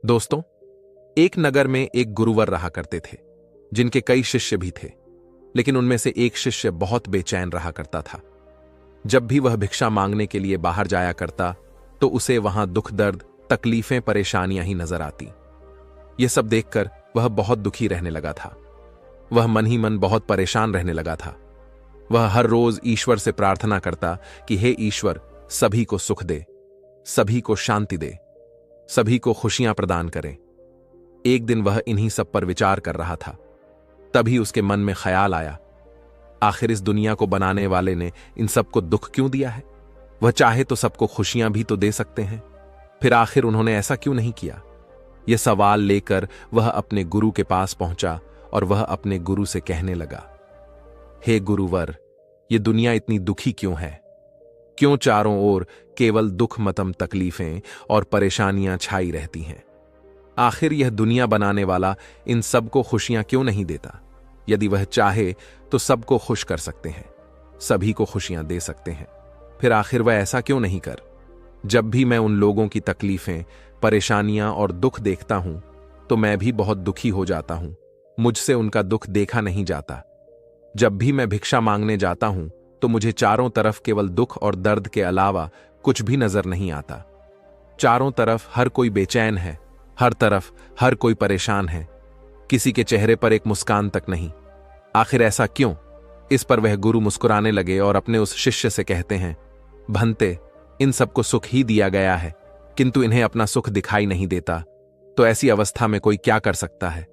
दोस्तों, एक नगर में एक गुरुवर रहा करते थे, जिनके कई शिष्य भी थे। लेकिन उनमें से एक शिष्य बहुत बेचैन रहा करता था। जब भी वह भिक्षा मांगने के लिए बाहर जाया करता, तो उसे वहां दुख दर्द, तकलीफें, परेशानियां ही नजर आती। यह सब देखकर वह बहुत दुखी रहने लगा था। वह मन ही मन बहुत परेशान रहने लगा था। वह हर रोज ईश्वर से प्रार्थना करता कि हे ईश्वर, सभी को सुख दे, सभी को शांति दे, सभी को खुशियां प्रदान करें। एक दिन वह इन्हीं सब पर विचार कर रहा था। तभी उसके मन में ख्याल आया, आखिर इस दुनिया को बनाने वाले ने इन सबको दुख क्यों दिया है? वह चाहे तो सबको खुशियां भी तो दे सकते हैं, फिर आखिर उन्होंने ऐसा क्यों नहीं किया? यह सवाल लेकर वह अपने गुरु के पास पहुंचा और वह अपने गुरु से कहने लगा, हे गुरुवर, ये दुनिया इतनी दुखी क्यों है? क्यों चारों ओर केवल दुख मतम तकलीफें और परेशानियां छाई रहती हैं? आखिर यह दुनिया बनाने वाला इन सबको खुशियां क्यों नहीं देता? यदि वह चाहे तो सबको खुश कर सकते हैं, सभी को खुशियां दे सकते हैं, फिर आखिर वह ऐसा क्यों नहीं कर? जब भी मैं उन लोगों की तकलीफें, परेशानियां और दुख देखता हूं, तो मैं भी बहुत दुखी हो जाता हूं। मुझसे उनका दुख देखा नहीं जाता। जब भी मैं भिक्षा मांगने जाता हूं, तो मुझे चारों तरफ केवल दुख और दर्द के अलावा कुछ भी नजर नहीं आता। चारों तरफ हर कोई बेचैन है, हर तरफ हर कोई परेशान है, किसी के चेहरे पर एक मुस्कान तक नहीं। आखिर ऐसा क्यों? इस पर वह गुरु मुस्कुराने लगे और अपने उस शिष्य से कहते हैं, भंते, इन सबको सुख ही दिया गया है, किंतु इन्हें अपना सुख दिखाई नहीं देता, तो ऐसी अवस्था में कोई क्या कर सकता है?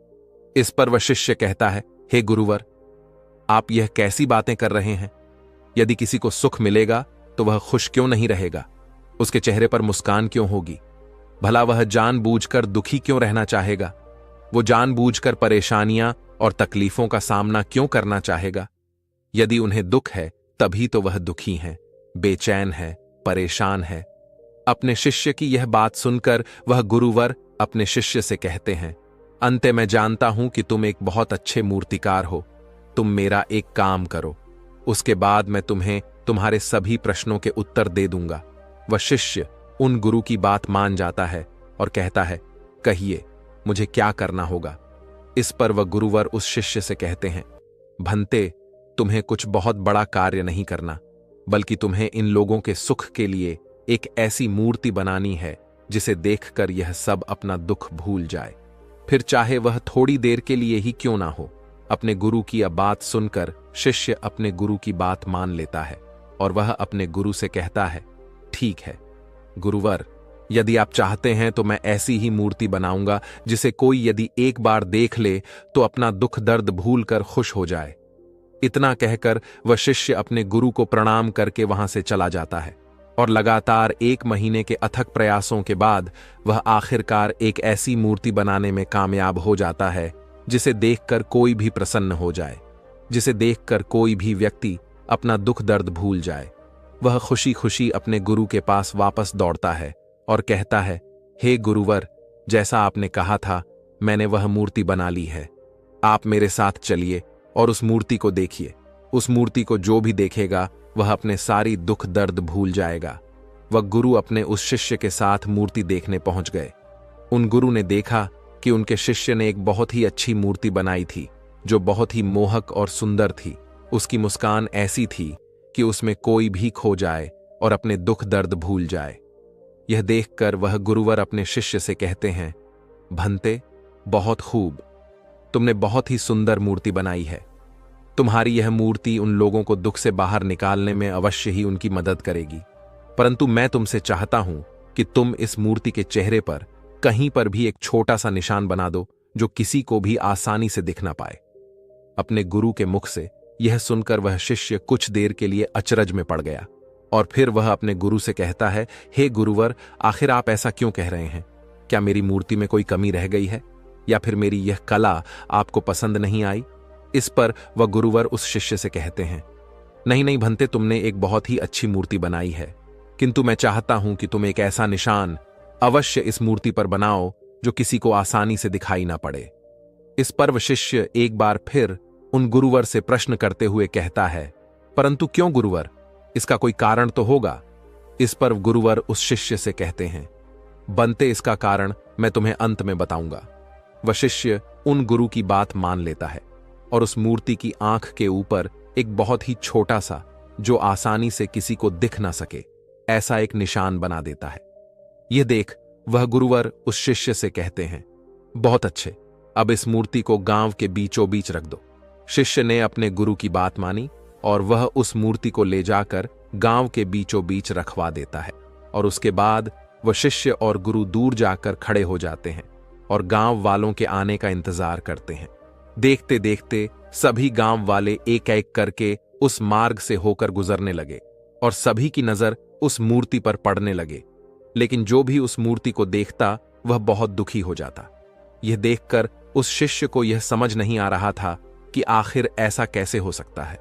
इस पर वह शिष्य कहता है, हे गुरुवर, आप यह कैसी बातें कर रहे हैं? यदि किसी को सुख मिलेगा तो वह खुश क्यों नहीं रहेगा? उसके चेहरे पर मुस्कान क्यों होगी? भला वह जानबूझकर दुखी क्यों रहना चाहेगा? वो जानबूझकर परेशानियां और तकलीफों का सामना क्यों करना चाहेगा? यदि उन्हें दुख है, तभी तो वह दुखी हैं, बेचैन है, परेशान है। अपने शिष्य की यह बात सुनकर वह गुरुवर अपने शिष्य से कहते हैं, अंते मैं जानता हूं कि तुम एक बहुत अच्छे मूर्तिकार हो। तुम मेरा एक काम करो, उसके बाद मैं तुम्हें तुम्हारे सभी प्रश्नों के उत्तर दे दूंगा। वह शिष्य उन गुरु की बात मान जाता है और कहता है, कहिए, मुझे क्या करना होगा? इस पर वह गुरुवर उस शिष्य से कहते हैं, भंते, तुम्हें कुछ बहुत बड़ा कार्य नहीं करना, बल्कि तुम्हें इन लोगों के सुख के लिए एक ऐसी मूर्ति बनानी है जिसे देखकर यह सब अपना दुख भूल जाए, फिर चाहे वह थोड़ी देर के लिए ही क्यों ना हो। अपने गुरु की यह बात सुनकर शिष्य अपने गुरु की बात मान लेता है और वह अपने गुरु से कहता है, ठीक है गुरुवर, यदि आप चाहते हैं तो मैं ऐसी ही मूर्ति बनाऊंगा जिसे कोई यदि एक बार देख ले तो अपना दुख दर्द भूलकर खुश हो जाए। इतना कहकर वह शिष्य अपने गुरु को प्रणाम करके वहां से चला जाता है और लगातार 1 महीने के अथक प्रयासों के बाद वह आखिरकार एक ऐसी मूर्ति बनाने में कामयाब हो जाता है जिसे देखकर कोई भी प्रसन्न हो जाए, जिसे देखकर कोई भी व्यक्ति अपना दुख दर्द भूल जाए। वह खुशी खुशी अपने गुरु के पास वापस दौड़ता है और कहता है, हे गुरुवर, जैसा आपने कहा था मैंने वह मूर्ति बना ली है। आप मेरे साथ चलिए और उस मूर्ति को देखिए। उस मूर्ति को जो भी देखेगा वह अपने सारी दुख दर्द भूल जाएगा। वह गुरु अपने उस शिष्य के साथ मूर्ति देखने पहुंच गए। उन गुरु ने देखा कि उनके शिष्य ने एक बहुत ही अच्छी मूर्ति बनाई थी, जो बहुत ही मोहक और सुंदर थी। उसकी मुस्कान ऐसी थी कि उसमें कोई भी खो जाए और अपने दुख दर्द भूल जाए। यह देखकर वह गुरुवर अपने शिष्य से कहते हैं, भंते, बहुत खूब, तुमने बहुत ही सुंदर मूर्ति बनाई है। तुम्हारी यह मूर्ति उन लोगों को दुख से बाहर निकालने में अवश्य ही उनकी मदद करेगी, परंतु मैं तुमसे चाहता हूं कि तुम इस मूर्ति के चेहरे पर कहीं पर भी एक छोटा सा निशान बना दो जो किसी को भी आसानी से दिख ना पाए। अपने गुरु के मुख से यह सुनकर वह शिष्य कुछ देर के लिए अचरज में पड़ गया और फिर वह अपने गुरु से कहता है, हे गुरुवर, आखिर आप ऐसा क्यों कह रहे हैं? क्या मेरी मूर्ति में कोई कमी रह गई है, या फिर मेरी यह कला आपको पसंद नहीं आई? इस पर वह गुरुवर उस शिष्य से कहते हैं, नहीं नहीं भंते, तुमने एक बहुत ही अच्छी मूर्ति बनाई है, किंतु मैं चाहता हूं कि तुम एक ऐसा निशान अवश्य इस मूर्ति पर बनाओ जो किसी को आसानी से दिखाई ना पड़े। इस पर वह शिष्य एक बार फिर उन गुरुवर से प्रश्न करते हुए कहता है, परंतु क्यों गुरुवर? इसका कोई कारण तो होगा। इस पर गुरुवर उस शिष्य से कहते हैं, बनते इसका कारण मैं तुम्हें अंत में बताऊंगा। वह शिष्य उन गुरु की बात मान लेता है और उस मूर्ति की आंख के ऊपर एक बहुत ही छोटा सा, जो आसानी से किसी को दिख ना सके, ऐसा एक निशान बना देता है। यह देख वह गुरुवर उस शिष्य से कहते हैं, बहुत अच्छे, अब इस मूर्ति को गांव के बीचों बीच रख दो। शिष्य ने अपने गुरु की बात मानी और वह उस मूर्ति को ले जाकर गांव के बीचों बीच रखवा देता है। और उसके बाद वह शिष्य और गुरु दूर जाकर खड़े हो जाते हैं और गांव वालों के आने का इंतजार करते हैं। देखते देखते सभी गांव वाले एक एक करके उस मार्ग से होकर गुजरने लगे और सभी की नजर उस मूर्ति पर पड़ने लगे। लेकिन जो भी उस मूर्ति को देखता वह बहुत दुखी हो जाता। यह देखकर उस शिष्य को यह समझ नहीं आ रहा था कि आखिर ऐसा कैसे हो सकता है।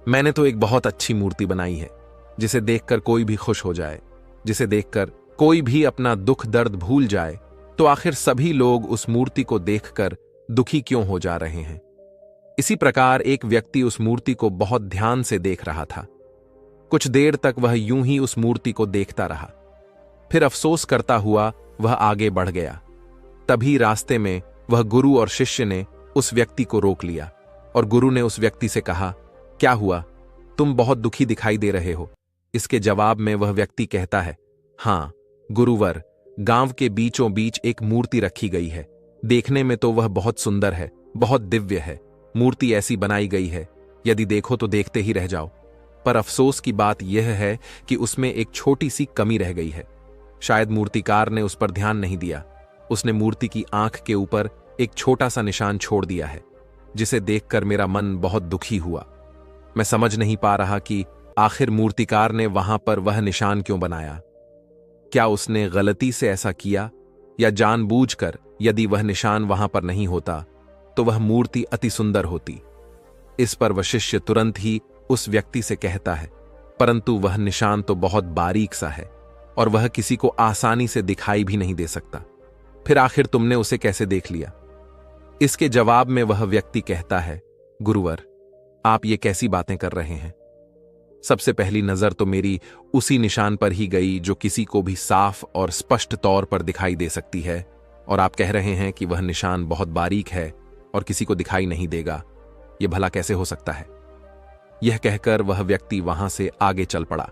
मैंने तो एक बहुत अच्छी मूर्ति बनाई है जिसे देखकर कोई भी खुश हो जाए, जिसे देखकर कोई भी अपना दुख दर्द भूल जाए, तो आखिर सभी लोग उस मूर्ति को देखकर दुखी क्यों हो जा रहे हैं। इसी प्रकार एक व्यक्ति उस मूर्ति को बहुत ध्यान से देख रहा था। कुछ देर तक वह यूं ही उस मूर्ति को देखता रहा, फिर अफसोस करता हुआ वह आगे बढ़ गया। तभी रास्ते में वह गुरु और शिष्य ने उस व्यक्ति को रोक लिया और गुरु ने उस व्यक्ति से कहा, क्या हुआ, तुम बहुत दुखी दिखाई दे रहे हो। इसके जवाब में वह व्यक्ति कहता है, हाँ गुरुवर, गांव के बीचों बीच एक मूर्ति रखी गई है। देखने में तो वह बहुत सुंदर है, बहुत दिव्य है। मूर्ति ऐसी बनाई गई है, यदि देखो तो देखते ही रह जाओ। पर अफसोस की बात यह है कि उसमें एक छोटी सी कमी रह गई है। शायद मूर्तिकार ने उस पर ध्यान नहीं दिया। उसने मूर्ति की आंख के ऊपर एक छोटा सा निशान छोड़ दिया है, जिसे देखकर मेरा मन बहुत दुखी हुआ। मैं समझ नहीं पा रहा कि आखिर मूर्तिकार ने वहां पर वह निशान क्यों बनाया। क्या उसने गलती से ऐसा किया या जानबूझकर? यदि वह निशान वहां पर नहीं होता तो वह मूर्ति अति सुंदर होती। इस पर वह शिष्य तुरंत ही उस व्यक्ति से कहता है, परंतु वह निशान तो बहुत बारीक सा है और वह किसी को आसानी से दिखाई भी नहीं दे सकता। फिर आखिर तुमने उसे कैसे देख लिया? इसके जवाब में वह व्यक्ति कहता है, गुरुवर, आप ये कैसी बातें कर रहे हैं? सबसे पहली नजर तो मेरी उसी निशान पर ही गई जो किसी को भी साफ और स्पष्ट तौर पर दिखाई दे सकती है, और आप कह रहे हैं कि वह निशान बहुत बारीक है और किसी को दिखाई नहीं देगा। यह भला कैसे हो सकता है? यह कहकर वह व्यक्ति वहां से आगे चल पड़ा।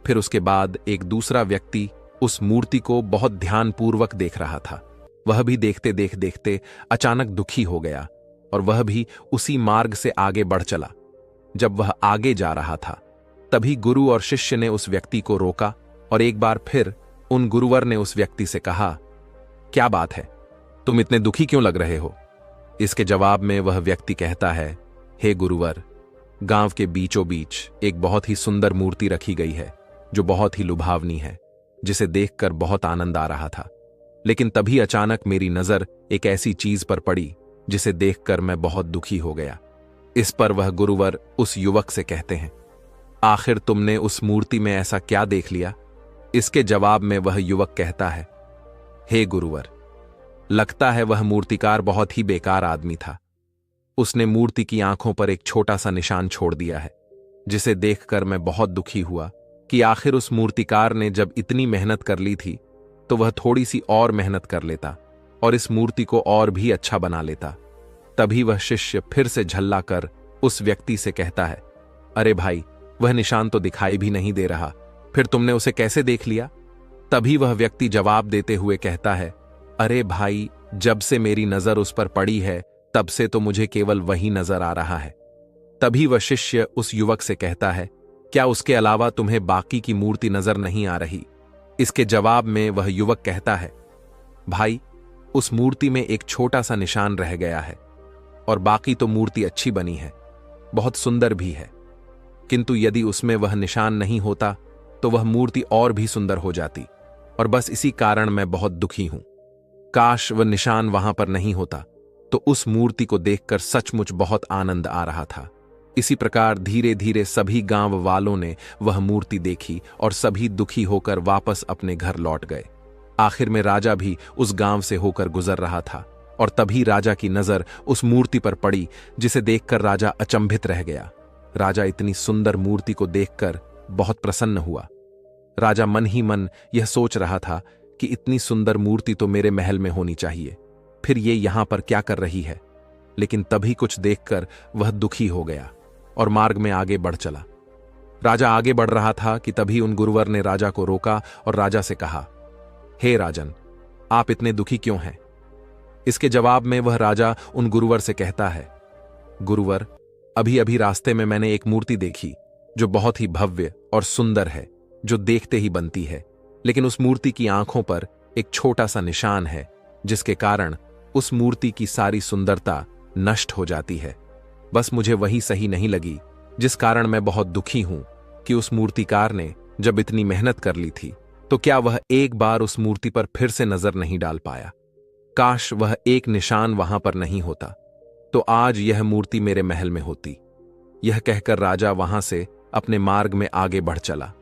फिर उसके बाद एक दूसरा व्यक्ति उस मूर्ति को बहुत ध्यानपूर्वक देख रहा था। वह भी देखते देखते अचानक दुखी हो गया और वह भी उसी मार्ग से आगे बढ़ चला। जब वह आगे जा रहा था तभी गुरु और शिष्य ने उस व्यक्ति को रोका और एक बार फिर उन गुरुवर ने उस व्यक्ति से कहा, क्या बात है, तुम इतने दुखी क्यों लग रहे हो? इसके जवाब में वह व्यक्ति कहता है, हे गुरुवर, गांव के बीचों बीच एक बहुत ही सुंदर मूर्ति रखी गई है जो बहुत ही लुभावनी है, जिसे देखकर बहुत आनंद आ रहा था। लेकिन तभी अचानक मेरी नजर एक ऐसी चीज पर पड़ी जिसे देखकर मैं बहुत दुखी हो गया। इस पर वह गुरुवर उस युवक से कहते हैं, आखिर तुमने उस मूर्ति में ऐसा क्या देख लिया? इसके जवाब में वह युवक कहता है, हे गुरुवर, लगता है वह मूर्तिकार बहुत ही बेकार आदमी था। उसने मूर्ति की आंखों पर एक छोटा सा निशान छोड़ दिया है, जिसे देखकर मैं बहुत दुखी हुआ कि आखिर उस मूर्तिकार ने जब इतनी मेहनत कर ली थी तो वह थोड़ी सी और मेहनत कर लेता और इस मूर्ति को और भी अच्छा बना लेता। तभी वह शिष्य फिर से झल्ला कर उस व्यक्ति से कहता है, अरे भाई, वह निशान तो दिखाई भी नहीं दे रहा, फिर तुमने उसे कैसे देख लिया? तभी वह व्यक्ति जवाब देते हुए कहता है, अरे भाई, जब से मेरी नजर उस पर पड़ी है तब से तो मुझे केवल वही नजर आ रहा है। तभी वह शिष्य उस युवक से कहता है, क्या उसके अलावा तुम्हें बाकी की मूर्ति नजर नहीं आ रही? इसके जवाब में वह युवक कहता है, भाई, उस मूर्ति में एक छोटा सा निशान रह गया है और बाकी तो मूर्ति अच्छी बनी है, बहुत सुंदर भी है, किंतु यदि उसमें वह निशान नहीं होता तो वह मूर्ति और भी सुंदर हो जाती, और बस इसी कारण मैं बहुत दुखी हूं। काश वह निशान वहां पर नहीं होता तो उस मूर्ति को देखकर सचमुच बहुत आनंद आ रहा था। इसी प्रकार धीरे धीरे सभी गांव वालों ने वह मूर्ति देखी और सभी दुखी होकर वापस अपने घर लौट गए। आखिर में राजा भी उस गांव से होकर गुजर रहा था और तभी राजा की नजर उस मूर्ति पर पड़ी, जिसे देखकर राजा अचंभित रह गया। राजा इतनी सुंदर मूर्ति को देखकर बहुत प्रसन्न हुआ। राजा मन ही मन यह सोच रहा था कि इतनी सुंदर मूर्ति तो मेरे महल में होनी चाहिए, फिर ये यहां पर क्या कर रही है। लेकिन तभी कुछ देखकर वह दुखी हो गया और मार्ग में आगे बढ़ चला। राजा आगे बढ़ रहा था कि तभी उन गुरुवर ने राजा को रोका और राजा से कहा, हे राजन, आप इतने दुखी क्यों हैं? इसके जवाब में वह राजा उन गुरुवर से कहता है, गुरुवर, अभी अभी रास्ते में मैंने एक मूर्ति देखी जो बहुत ही भव्य और सुंदर है, जो देखते ही बनती है, लेकिन उस मूर्ति की आंखों पर एक छोटा सा निशान है, जिसके कारण उस मूर्ति की सारी सुंदरता नष्ट हो जाती है। बस मुझे वही सही नहीं लगी, जिस कारण मैं बहुत दुखी हूं कि उस मूर्तिकार ने जब इतनी मेहनत कर ली थी तो क्या वह एक बार उस मूर्ति पर फिर से नजर नहीं डाल पाया। काश वह एक निशान वहां पर नहीं होता, तो आज यह मूर्ति मेरे महल में होती। यह कहकर राजा वहां से अपने मार्ग में आगे बढ़ चला।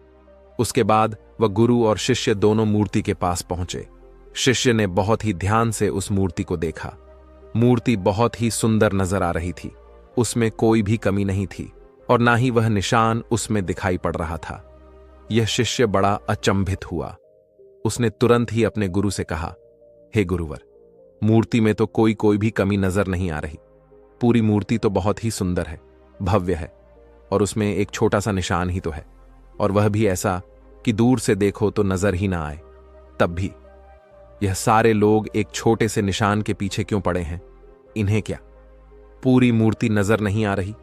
उसके बाद वह गुरु और शिष्य दोनों मूर्ति के पास पहुंचे। शिष्य ने बहुत ही ध्यान से उस मूर्ति को देखा। मूर्ति बहुत ही सुंदर नजर आ रही थी, उसमें कोई भी कमी नहीं थी और ना ही वह निशान उसमें दिखाई पड़ रहा था। यह शिष्य बड़ा अचंभित हुआ। उसने तुरंत ही अपने गुरु से कहा, हे गुरुवर, मूर्ति में तो कोई भी कमी नजर नहीं आ रही। पूरी मूर्ति तो बहुत ही सुंदर है, भव्य है, और उसमें एक छोटा सा निशान ही तो है, और वह भी ऐसा कि दूर से देखो तो नजर ही ना आए। तब भी यह सारे लोग एक छोटे से निशान के पीछे क्यों पड़े हैं? इन्हें क्या पूरी मूर्ति नजर नहीं आ रही?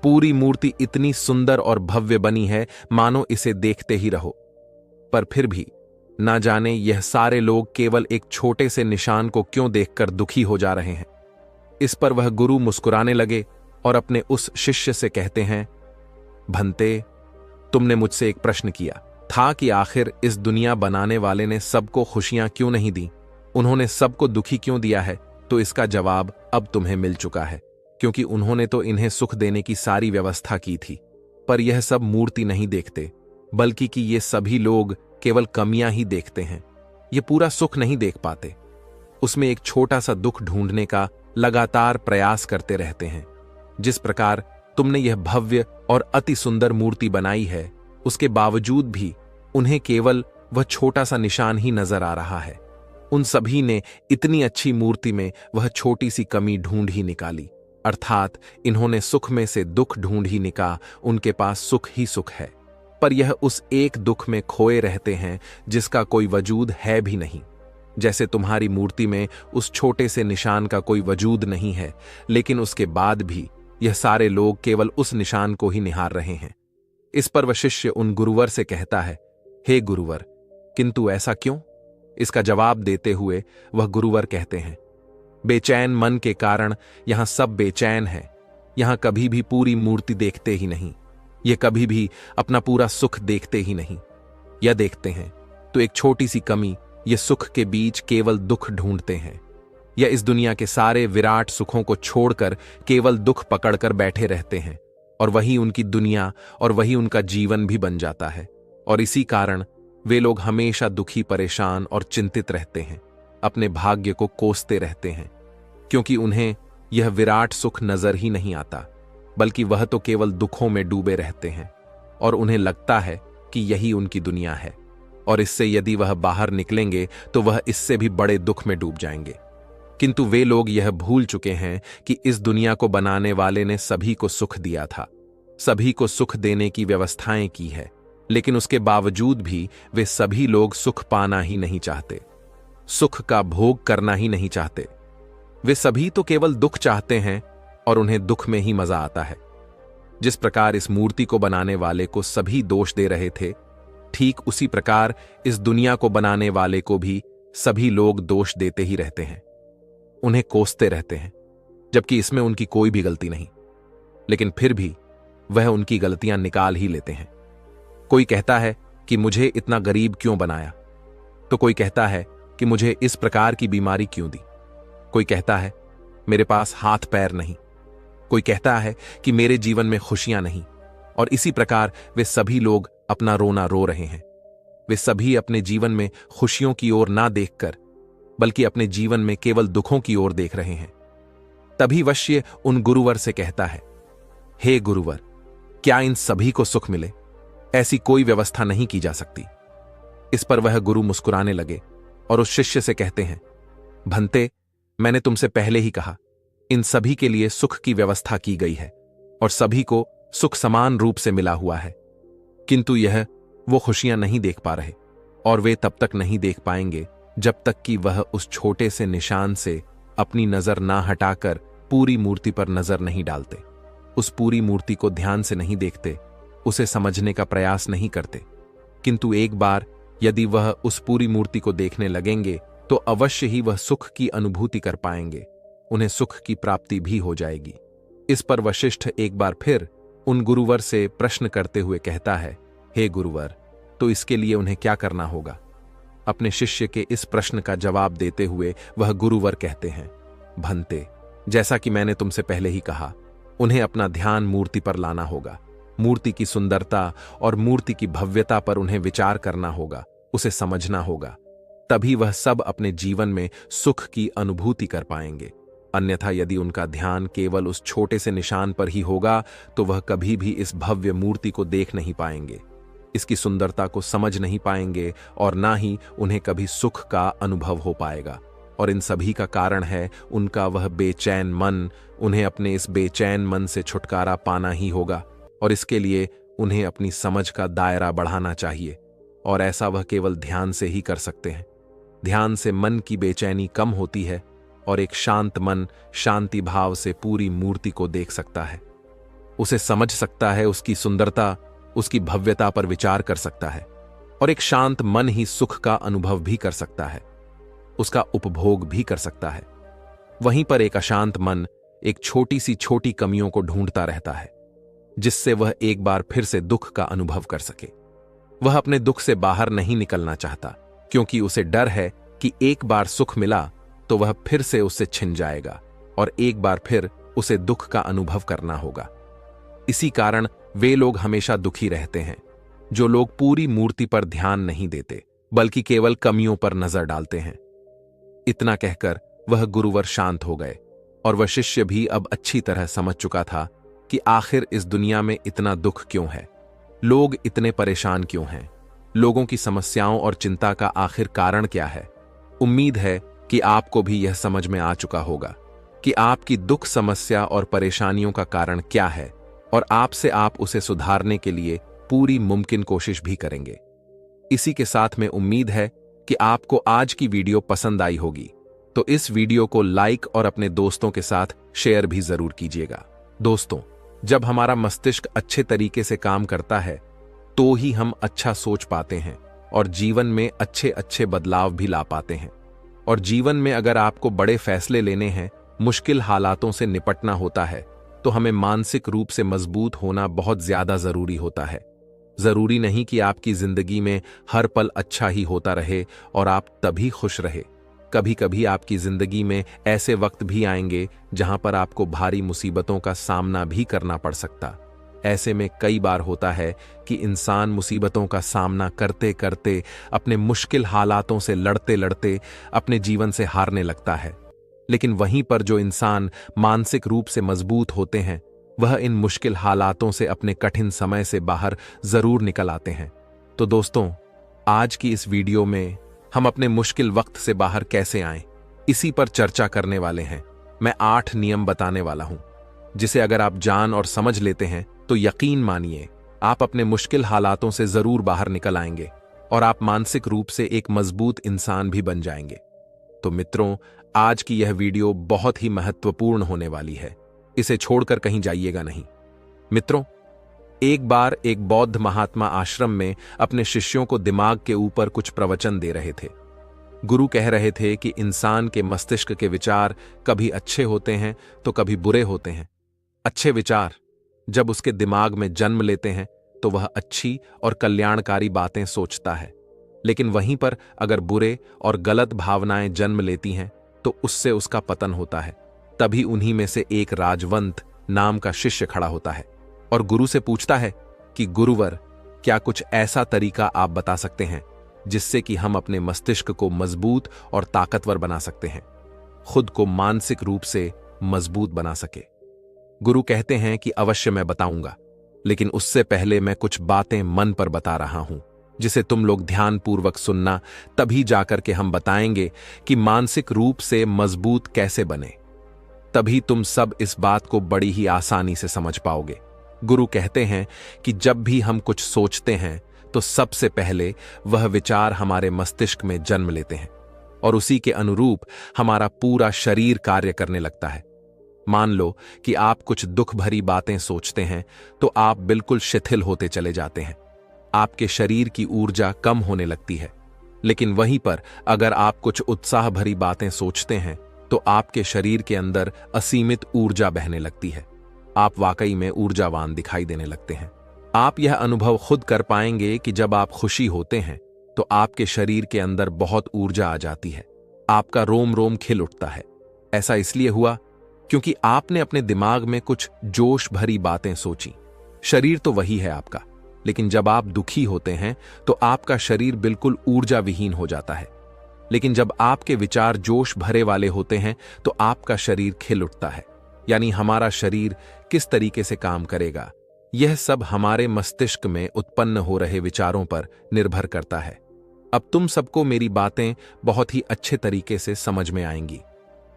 पूरी मूर्ति इतनी सुंदर और भव्य बनी है मानो इसे देखते ही रहो, पर फिर भी ना जाने यह सारे लोग केवल एक छोटे से निशान को क्यों देखकर दुखी हो जा रहे हैं। इस पर वह गुरु मुस्कुराने लगे और अपने उस शिष्य से कहते हैं, भंते, तुमने मुझसे एक प्रश्न किया था कि आखिर इस दुनिया बनाने वाले ने सबको खुशियां क्यों नहीं दी, उन्होंने सबको दुखी क्यों दिया है। तो इसका जवाब अब तुम्हें मिल चुका है, क्योंकि उन्होंने तो इन्हें सुख देने की सारी व्यवस्था की थी। पर यह सब मूर्ति नहीं देखते, बल्कि कि ये सभी लोग केवल कमियां ही देखते हैं। ये पूरा सुख नहीं देख पाते, उसमें एक छोटा सा दुख ढूंढने का लगातार प्रयास करते रहते हैं। जिस प्रकार तुमने यह भव्य और अति सुंदर मूर्ति बनाई है, उसके बावजूद भी उन्हें केवल वह छोटा सा निशान ही नजर आ रहा है। उन सभी ने इतनी अच्छी मूर्ति में वह छोटी सी कमी ढूंढ ही निकाली, अर्थात इन्होंने सुख में से दुख ढूंढ ही निकाला। उनके पास सुख ही सुख है, पर यह उस एक दुख में खोए रहते हैं जिसका कोई वजूद है भी नहीं। जैसे तुम्हारी मूर्ति में उस छोटे से निशान का कोई वजूद नहीं है, लेकिन उसके बाद भी यह सारे लोग केवल उस निशान को ही निहार रहे हैं। इस पर वह शिष्य उन गुरुवर से कहता है, हे गुरुवर, किंतु ऐसा क्यों? इसका जवाब देते हुए वह गुरुवर कहते हैं, बेचैन मन के कारण यहां सब बेचैन है। यहां कभी भी पूरी मूर्ति देखते ही नहीं, ये कभी भी अपना पूरा सुख देखते ही नहीं। या देखते हैं तो एक छोटी सी कमी, ये सुख के बीच केवल दुख ढूंढते हैं। या इस दुनिया के सारे विराट सुखों को छोड़कर केवल दुख पकड़कर बैठे रहते हैं, और वही उनकी दुनिया और वही उनका जीवन भी बन जाता है। और इसी कारण वे लोग हमेशा दुखी, परेशान और चिंतित रहते हैं, अपने भाग्य को कोसते रहते हैं, क्योंकि उन्हें यह विराट सुख नजर ही नहीं आता, बल्कि वह तो केवल दुखों में डूबे रहते हैं, और उन्हें लगता है कि यही उनकी दुनिया है, और इससे यदि वह बाहर निकलेंगे तो वह इससे भी बड़े दुख में डूब जाएंगे। किंतु वे लोग यह भूल चुके हैं कि इस दुनिया को बनाने वाले ने सभी को सुख दिया था, सभी को सुख देने की व्यवस्थाएं की है, लेकिन उसके बावजूद भी वे सभी लोग सुख पाना ही नहीं चाहते, सुख का भोग करना ही नहीं चाहते। वे सभी तो केवल दुख चाहते हैं, और उन्हें दुख में ही मजा आता है। जिस प्रकार इस मूर्ति को बनाने वाले को सभी दोष दे रहे थे, ठीक उसी प्रकार इस दुनिया को बनाने वाले को भी सभी लोग दोष देते ही रहते हैं, उन्हें कोसते रहते हैं, जबकि इसमें उनकी कोई भी गलती नहीं, लेकिन फिर भी वह उनकी गलतियां निकाल ही लेते हैं। कोई कहता है कि मुझे इतना गरीब क्यों बनाया, तो कोई कहता है कि मुझे इस प्रकार की बीमारी क्यों दी। कोई कहता है मेरे पास हाथ पैर नहीं, कोई कहता है कि मेरे जीवन में खुशियां नहीं, और इसी प्रकार वे सभी लोग अपना रोना रो रहे हैं। वे सभी अपने जीवन में खुशियों की ओर ना देखकर बल्कि अपने जीवन में केवल दुखों की ओर देख रहे हैं। तभी वश्य उन गुरुवर से कहता है, हे गुरुवर, क्या इन सभी को सुख मिले? ऐसी कोई व्यवस्था नहीं की जा सकती। इस पर वह गुरु मुस्कुराने लगे और उस शिष्य से कहते हैं, भंते, मैंने तुमसे पहले ही कहा, इन सभी के लिए सुख की व्यवस्था की गई है और सभी को सुख समान रूप से मिला हुआ है, किंतु यह वो खुशियां नहीं देख पा रहे, और वे तब तक नहीं देख पाएंगे जब तक कि वह उस छोटे से निशान से अपनी नजर ना हटाकर पूरी मूर्ति पर नजर नहीं डालते, उस पूरी मूर्ति को ध्यान से नहीं देखते, उसे समझने का प्रयास नहीं करते। किंतु एक बार यदि वह उस पूरी मूर्ति को देखने लगेंगे तो अवश्य ही वह सुख की अनुभूति कर पाएंगे, उन्हें सुख की प्राप्ति भी हो जाएगी। इस पर वशिष्ठ एक बार फिर उन गुरुवर से प्रश्न करते हुए कहता है, हे गुरुवर, तो इसके लिए उन्हें क्या करना होगा? अपने शिष्य के इस प्रश्न का जवाब देते हुए वह गुरुवर कहते हैं, भंते, जैसा कि मैंने तुमसे पहले ही कहा, उन्हें अपना ध्यान मूर्ति पर लाना होगा। मूर्ति की सुंदरता और मूर्ति की भव्यता पर उन्हें विचार करना होगा, उसे समझना होगा, तभी वह सब अपने जीवन में सुख की अनुभूति कर पाएंगे। अन्यथा यदि उनका ध्यान केवल उस छोटे से निशान पर ही होगा तो वह कभी भी इस भव्य मूर्ति को देख नहीं पाएंगे, इसकी सुंदरता को समझ नहीं पाएंगे और ना ही उन्हें कभी सुख का अनुभव हो पाएगा। और इन सभी का कारण है उनका वह बेचैन मन। उन्हें अपने इस बेचैन मन से छुटकारा पाना ही होगा और इसके लिए उन्हें अपनी समझ का दायरा बढ़ाना चाहिए, और ऐसा वह केवल ध्यान से ही कर सकते हैं। ध्यान से मन की बेचैनी कम होती है और एक शांत मन शांति भाव से पूरी मूर्ति को देख सकता है, उसे समझ सकता है, उसकी सुंदरता, उसकी भव्यता पर विचार कर सकता है, और एक शांत मन ही सुख का अनुभव भी कर सकता है, उसका उपभोग भी कर सकता है। वहीं पर एक अशांत मन एक छोटी सी छोटी कमियों को ढूंढता रहता है, जिससे वह एक बार फिर से दुख का अनुभव कर सके। वह अपने दुख से बाहर नहीं निकलना चाहता, क्योंकि उसे डर है कि एक बार सुख मिला तो वह फिर से उससे छिन जाएगा और एक बार फिर उसे दुख का अनुभव करना होगा। इसी कारण वे लोग हमेशा दुखी रहते हैं जो लोग पूरी मूर्ति पर ध्यान नहीं देते, बल्कि केवल कमियों पर नजर डालते हैं। इतना कहकर वह गुरुवर शांत हो गए और वह शिष्य भी अब अच्छी तरह समझ चुका था कि आखिर इस दुनिया में इतना दुख क्यों है, लोग इतने परेशान क्यों हैं, लोगों की समस्याओं और चिंता का आखिर कारण क्या है। उम्मीद है कि आपको भी यह समझ में आ चुका होगा कि आपकी दुख समस्या और परेशानियों का कारण क्या है, और आपसे आप उसे सुधारने के लिए पूरी मुमकिन कोशिश भी करेंगे। इसी के साथ में उम्मीद है कि आपको आज की वीडियो पसंद आई होगी, तो इस वीडियो को लाइक और अपने दोस्तों के साथ शेयर भी जरूर कीजिएगा। दोस्तों, जब हमारा मस्तिष्क अच्छे तरीके से काम करता है तो ही हम अच्छा सोच पाते हैं और जीवन में अच्छे अच्छे बदलाव भी ला पाते हैं। और जीवन में अगर आपको बड़े फैसले लेने हैं, मुश्किल हालातों से निपटना होता है, तो हमें मानसिक रूप से मजबूत होना बहुत ज्यादा जरूरी होता है। जरूरी नहीं कि आपकी जिंदगी में हर पल अच्छा ही होता रहे और आप तभी खुश रहे। कभी कभी आपकी जिंदगी में ऐसे वक्त भी आएंगे जहां पर आपको भारी मुसीबतों का सामना भी करना पड़ सकता। ऐसे में कई बार होता है कि इंसान मुसीबतों का सामना करते करते, अपने मुश्किल हालातों से लड़ते लड़ते अपने जीवन से हारने लगता है। लेकिन वहीं पर जो इंसान मानसिक रूप से मजबूत होते हैं, वह इन मुश्किल हालातों से अपने कठिन समय से बाहर जरूर निकल आते हैं। तो दोस्तों, आज की इस वीडियो में हम अपने मुश्किल वक्त से बाहर कैसे आएं, इसी पर चर्चा करने वाले हैं। मैं 8 नियम बताने वाला हूं, जिसे अगर आप जान और समझ लेते हैं तो यकीन मानिए आप अपने मुश्किल हालातों से जरूर बाहर निकल आएंगे और आप मानसिक रूप से एक मजबूत इंसान भी बन जाएंगे। तो मित्रों, आज की यह वीडियो बहुत ही महत्वपूर्ण होने वाली है, इसे छोड़कर कहीं जाइएगा नहीं। मित्रों, एक बार एक बौद्ध महात्मा आश्रम में अपने शिष्यों को दिमाग के ऊपर कुछ प्रवचन दे रहे थे। गुरु कह रहे थे कि इंसान के मस्तिष्क के विचार कभी अच्छे होते हैं तो कभी बुरे होते हैं। अच्छे विचार जब उसके दिमाग में जन्म लेते हैं तो वह अच्छी और कल्याणकारी बातें सोचता है, लेकिन वहीं पर अगर बुरे और गलत भावनाएं जन्म लेती हैं तो उससे उसका पतन होता है। तभी उन्हीं में से एक राजवंत नाम का शिष्य खड़ा होता है और गुरु से पूछता है कि गुरुवर, क्या कुछ ऐसा तरीका आप बता सकते हैं जिससे कि हम अपने मस्तिष्क को मजबूत और ताकतवर बना सकते हैं, खुद को मानसिक रूप से मजबूत बना सके। गुरु कहते हैं कि अवश्य मैं बताऊंगा, लेकिन उससे पहले मैं कुछ बातें मन पर बता रहा हूं जिसे तुम लोग ध्यानपूर्वक सुनना, तभी जाकर के हम बताएंगे कि मानसिक रूप से मजबूत कैसे बने। तभी तुम सब इस बात को बड़ी ही आसानी से समझ पाओगे। गुरु कहते हैं कि जब भी हम कुछ सोचते हैं तो सबसे पहले वह विचार हमारे मस्तिष्क में जन्म लेते हैं और उसी के अनुरूप हमारा पूरा शरीर कार्य करने लगता है। मान लो कि आप कुछ दुख भरी बातें सोचते हैं तो आप बिल्कुल शिथिल होते चले जाते हैं, आपके शरीर की ऊर्जा कम होने लगती है। लेकिन वहीं पर अगर आप कुछ उत्साह भरी बातें सोचते हैं तो आपके शरीर के अंदर असीमित ऊर्जा बहने लगती है, आप वाकई में ऊर्जावान दिखाई देने लगते हैं। आप यह अनुभव खुद कर पाएंगे कि जब आप खुशी होते हैं तो आपके शरीर के अंदर बहुत ऊर्जा आ जाती है, आपका रोम रोम खिल उठता है। ऐसा इसलिए हुआ क्योंकि आपने अपने दिमाग में कुछ जोश भरी बातें सोची। शरीर तो वही है आपका, लेकिन जब आप दुखी होते हैं तो आपका शरीर बिल्कुल ऊर्जा विहीन हो जाता है। लेकिन जब आपके विचार जोश भरे वाले होते हैं तो आपका शरीर खिल उठता है। यानी हमारा शरीर किस तरीके से काम करेगा, यह सब हमारे मस्तिष्क में उत्पन्न हो रहे विचारों पर निर्भर करता है। अब तुम सबको मेरी बातें बहुत ही अच्छे तरीके से समझ में आएंगी।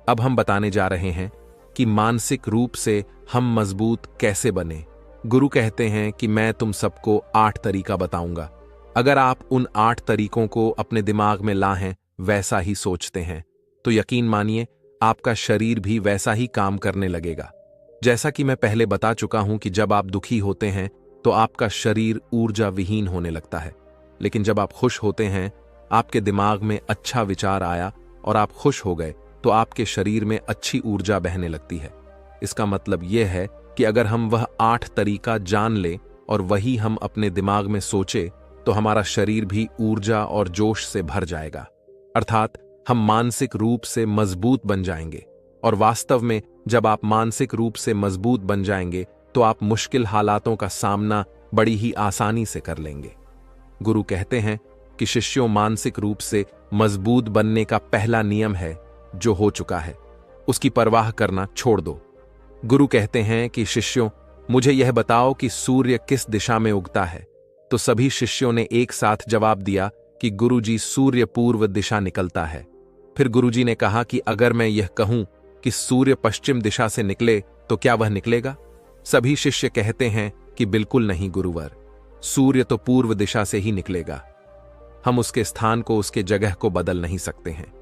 अब हम बताने जा रहे हैं कि मानसिक रूप से हम मजबूत कैसे बने। गुरु कहते हैं कि मैं तुम सबको 8 तरीका बताऊंगा। अगर आप उन 8 तरीकों को अपने दिमाग में लाएं, वैसा ही सोचते हैं, तो यकीन मानिए आपका शरीर भी वैसा ही काम करने लगेगा। जैसा कि मैं पहले बता चुका हूं कि जब आप दुखी होते हैं तो आपका शरीर ऊर्जा विहीन होने लगता है, लेकिन जब आप खुश होते हैं, आपके दिमाग में अच्छा विचार आया और आप खुश हो गए तो आपके शरीर में अच्छी ऊर्जा बहने लगती है। इसका मतलब यह है कि अगर हम वह 8 तरीका जान लें और वही हम अपने दिमाग में सोचे तो हमारा शरीर भी ऊर्जा और जोश से भर जाएगा, अर्थात हम मानसिक रूप से मजबूत बन जाएंगे। और वास्तव में जब आप मानसिक रूप से मजबूत बन जाएंगे तो आप मुश्किल हालातों का सामना बड़ी ही आसानी से कर लेंगे। गुरु कहते हैं कि शिष्यों, मानसिक रूप से मजबूत बनने का पहला नियम है जो हो चुका है उसकी परवाह करना छोड़ दो। गुरु कहते हैं कि शिष्यों, मुझे यह बताओ कि सूर्य किस दिशा में उगता है। तो सभी शिष्यों ने एक साथ जवाब दिया कि गुरुजी, सूर्य पूर्व दिशा निकलता है। फिर गुरुजी ने कहा कि अगर मैं यह कहूं कि सूर्य पश्चिम दिशा से निकले तो क्या वह निकलेगा? सभी शिष्य कहते हैं कि बिल्कुल नहीं गुरुवर, सूर्य तो पूर्व दिशा से ही निकलेगा, हम उसके स्थान को, उसके जगह को बदल नहीं सकते हैं।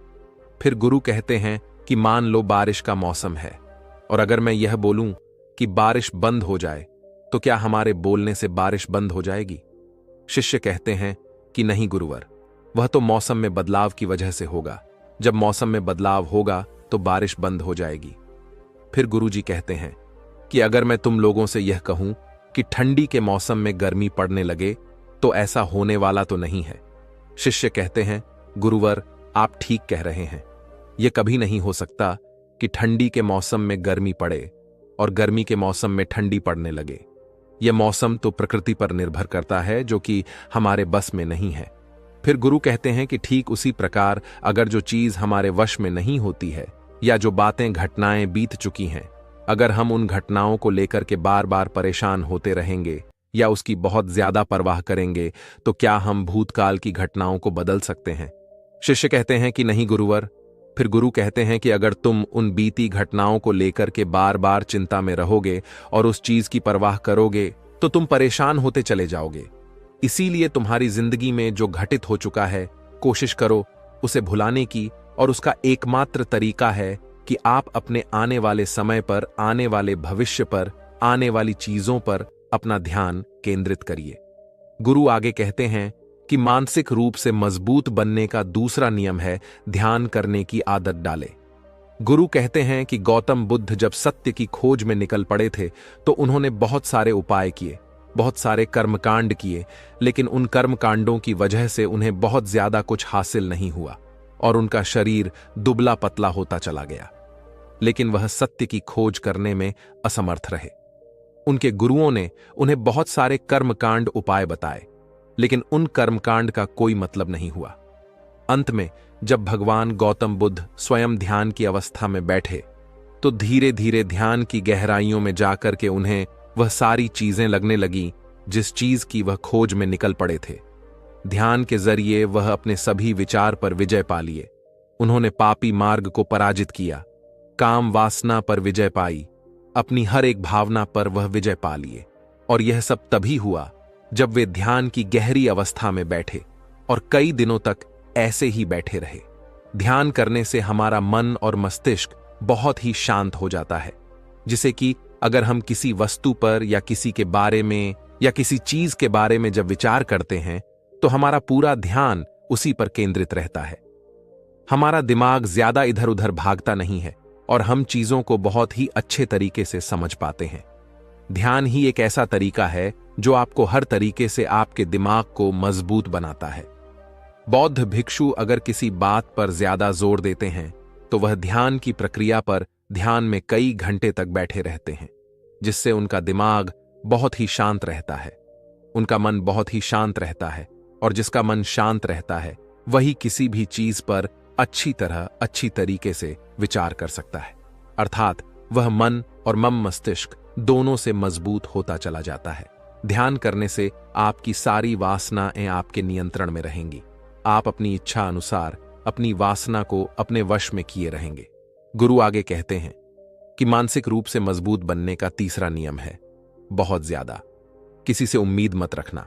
फिर गुरु कहते हैं कि मान लो बारिश का मौसम है और अगर मैं यह बोलूं कि बारिश बंद हो जाए तो क्या हमारे बोलने से बारिश बंद हो जाएगी? शिष्य कहते हैं कि नहीं गुरुवर, वह तो मौसम में बदलाव की वजह से होगा, जब मौसम में बदलाव होगा तो बारिश बंद हो जाएगी। फिर गुरुजी कहते हैं कि अगर मैं तुम लोगों से यह कहूं कि ठंडी के मौसम में गर्मी पड़ने लगे तो ऐसा होने वाला तो नहीं है। शिष्य कहते हैं गुरुवर, आप ठीक कह रहे हैं, यह कभी नहीं हो सकता कि ठंडी के मौसम में गर्मी पड़े और गर्मी के मौसम में ठंडी पड़ने लगे। यह मौसम तो प्रकृति पर निर्भर करता है जो कि हमारे बस में नहीं है। फिर गुरु कहते हैं कि ठीक उसी प्रकार अगर जो चीज हमारे वश में नहीं होती है या जो बातें, घटनाएं बीत चुकी हैं, अगर हम उन घटनाओं को लेकर के बार बार परेशान होते रहेंगे या उसकी बहुत ज्यादा परवाह करेंगे तो क्या हम भूतकाल की घटनाओं को बदल सकते हैं? शिष्य कहते हैं कि नहीं गुरुवर। फिर गुरु कहते हैं कि अगर तुम उन बीती घटनाओं को लेकर के बार बार चिंता में रहोगे और उस चीज की परवाह करोगे तो तुम परेशान होते चले जाओगे। इसीलिए तुम्हारी जिंदगी में जो घटित हो चुका है, कोशिश करो उसे भुलाने की, और उसका एकमात्र तरीका है कि आप अपने आने वाले समय पर, आने वाले भविष्य पर, आने वाली चीजों पर अपना ध्यान केंद्रित करिए। गुरु आगे कहते हैं कि मानसिक रूप से मजबूत बनने का दूसरा नियम है ध्यान करने की आदत डालें। गुरु कहते हैं कि गौतम बुद्ध जब सत्य की खोज में निकल पड़े थे तो उन्होंने बहुत सारे उपाय किए, बहुत सारे कर्मकांड किए, लेकिन उन कर्मकांडों की वजह से उन्हें बहुत ज्यादा कुछ हासिल नहीं हुआ और उनका शरीर दुबला पतला होता चला गया। लेकिन वह सत्य की खोज करने में असमर्थ रहे। उनके गुरुओं ने उन्हें बहुत सारे कर्मकांड उपाय बताए, लेकिन उन कर्मकांड का कोई मतलब नहीं हुआ। अंत में जब भगवान गौतम बुद्ध स्वयं ध्यान की अवस्था में बैठे तो धीरे धीरे ध्यान की गहराइयों में जाकर के उन्हें वह सारी चीजें लगने लगी जिस चीज की वह खोज में निकल पड़े थे। ध्यान के जरिए वह अपने सभी विचार पर विजय पा लिए। उन्होंने पापी मार्ग को पराजित किया, काम वासना पर विजय पाई, अपनी हर एक भावना पर वह विजय पा लिए। और यह सब तभी हुआ जब वे ध्यान की गहरी अवस्था में बैठे और कई दिनों तक ऐसे ही बैठे रहे। ध्यान करने से हमारा मन और मस्तिष्क बहुत ही शांत हो जाता है, जिसे कि अगर हम किसी वस्तु पर या किसी के बारे में या किसी चीज के बारे में जब विचार करते हैं तो हमारा पूरा ध्यान उसी पर केंद्रित रहता है। हमारा दिमाग ज्यादा इधर उधर भागता नहीं है और हम चीजों को बहुत ही अच्छे तरीके से समझ पाते हैं। ध्यान ही एक ऐसा तरीका है जो आपको हर तरीके से आपके दिमाग को मजबूत बनाता है। बौद्ध भिक्षु अगर किसी बात पर ज्यादा जोर देते हैं तो वह ध्यान की प्रक्रिया पर ध्यान में कई घंटे तक बैठे रहते हैं, जिससे उनका दिमाग बहुत ही शांत रहता है, उनका मन बहुत ही शांत रहता है, और जिसका मन शांत रहता है वही किसी भी चीज पर अच्छी तरीके से विचार कर सकता है। अर्थात वह मन और मस्तिष्क दोनों से मजबूत होता चला जाता है। ध्यान करने से आपकी सारी वासनाएं आपके नियंत्रण में रहेंगी। आप अपनी इच्छा अनुसार अपनी वासना को अपने वश में किए रहेंगे। गुरु आगे कहते हैं कि मानसिक रूप से मजबूत बनने का तीसरा नियम है बहुत ज्यादा किसी से उम्मीद मत रखना।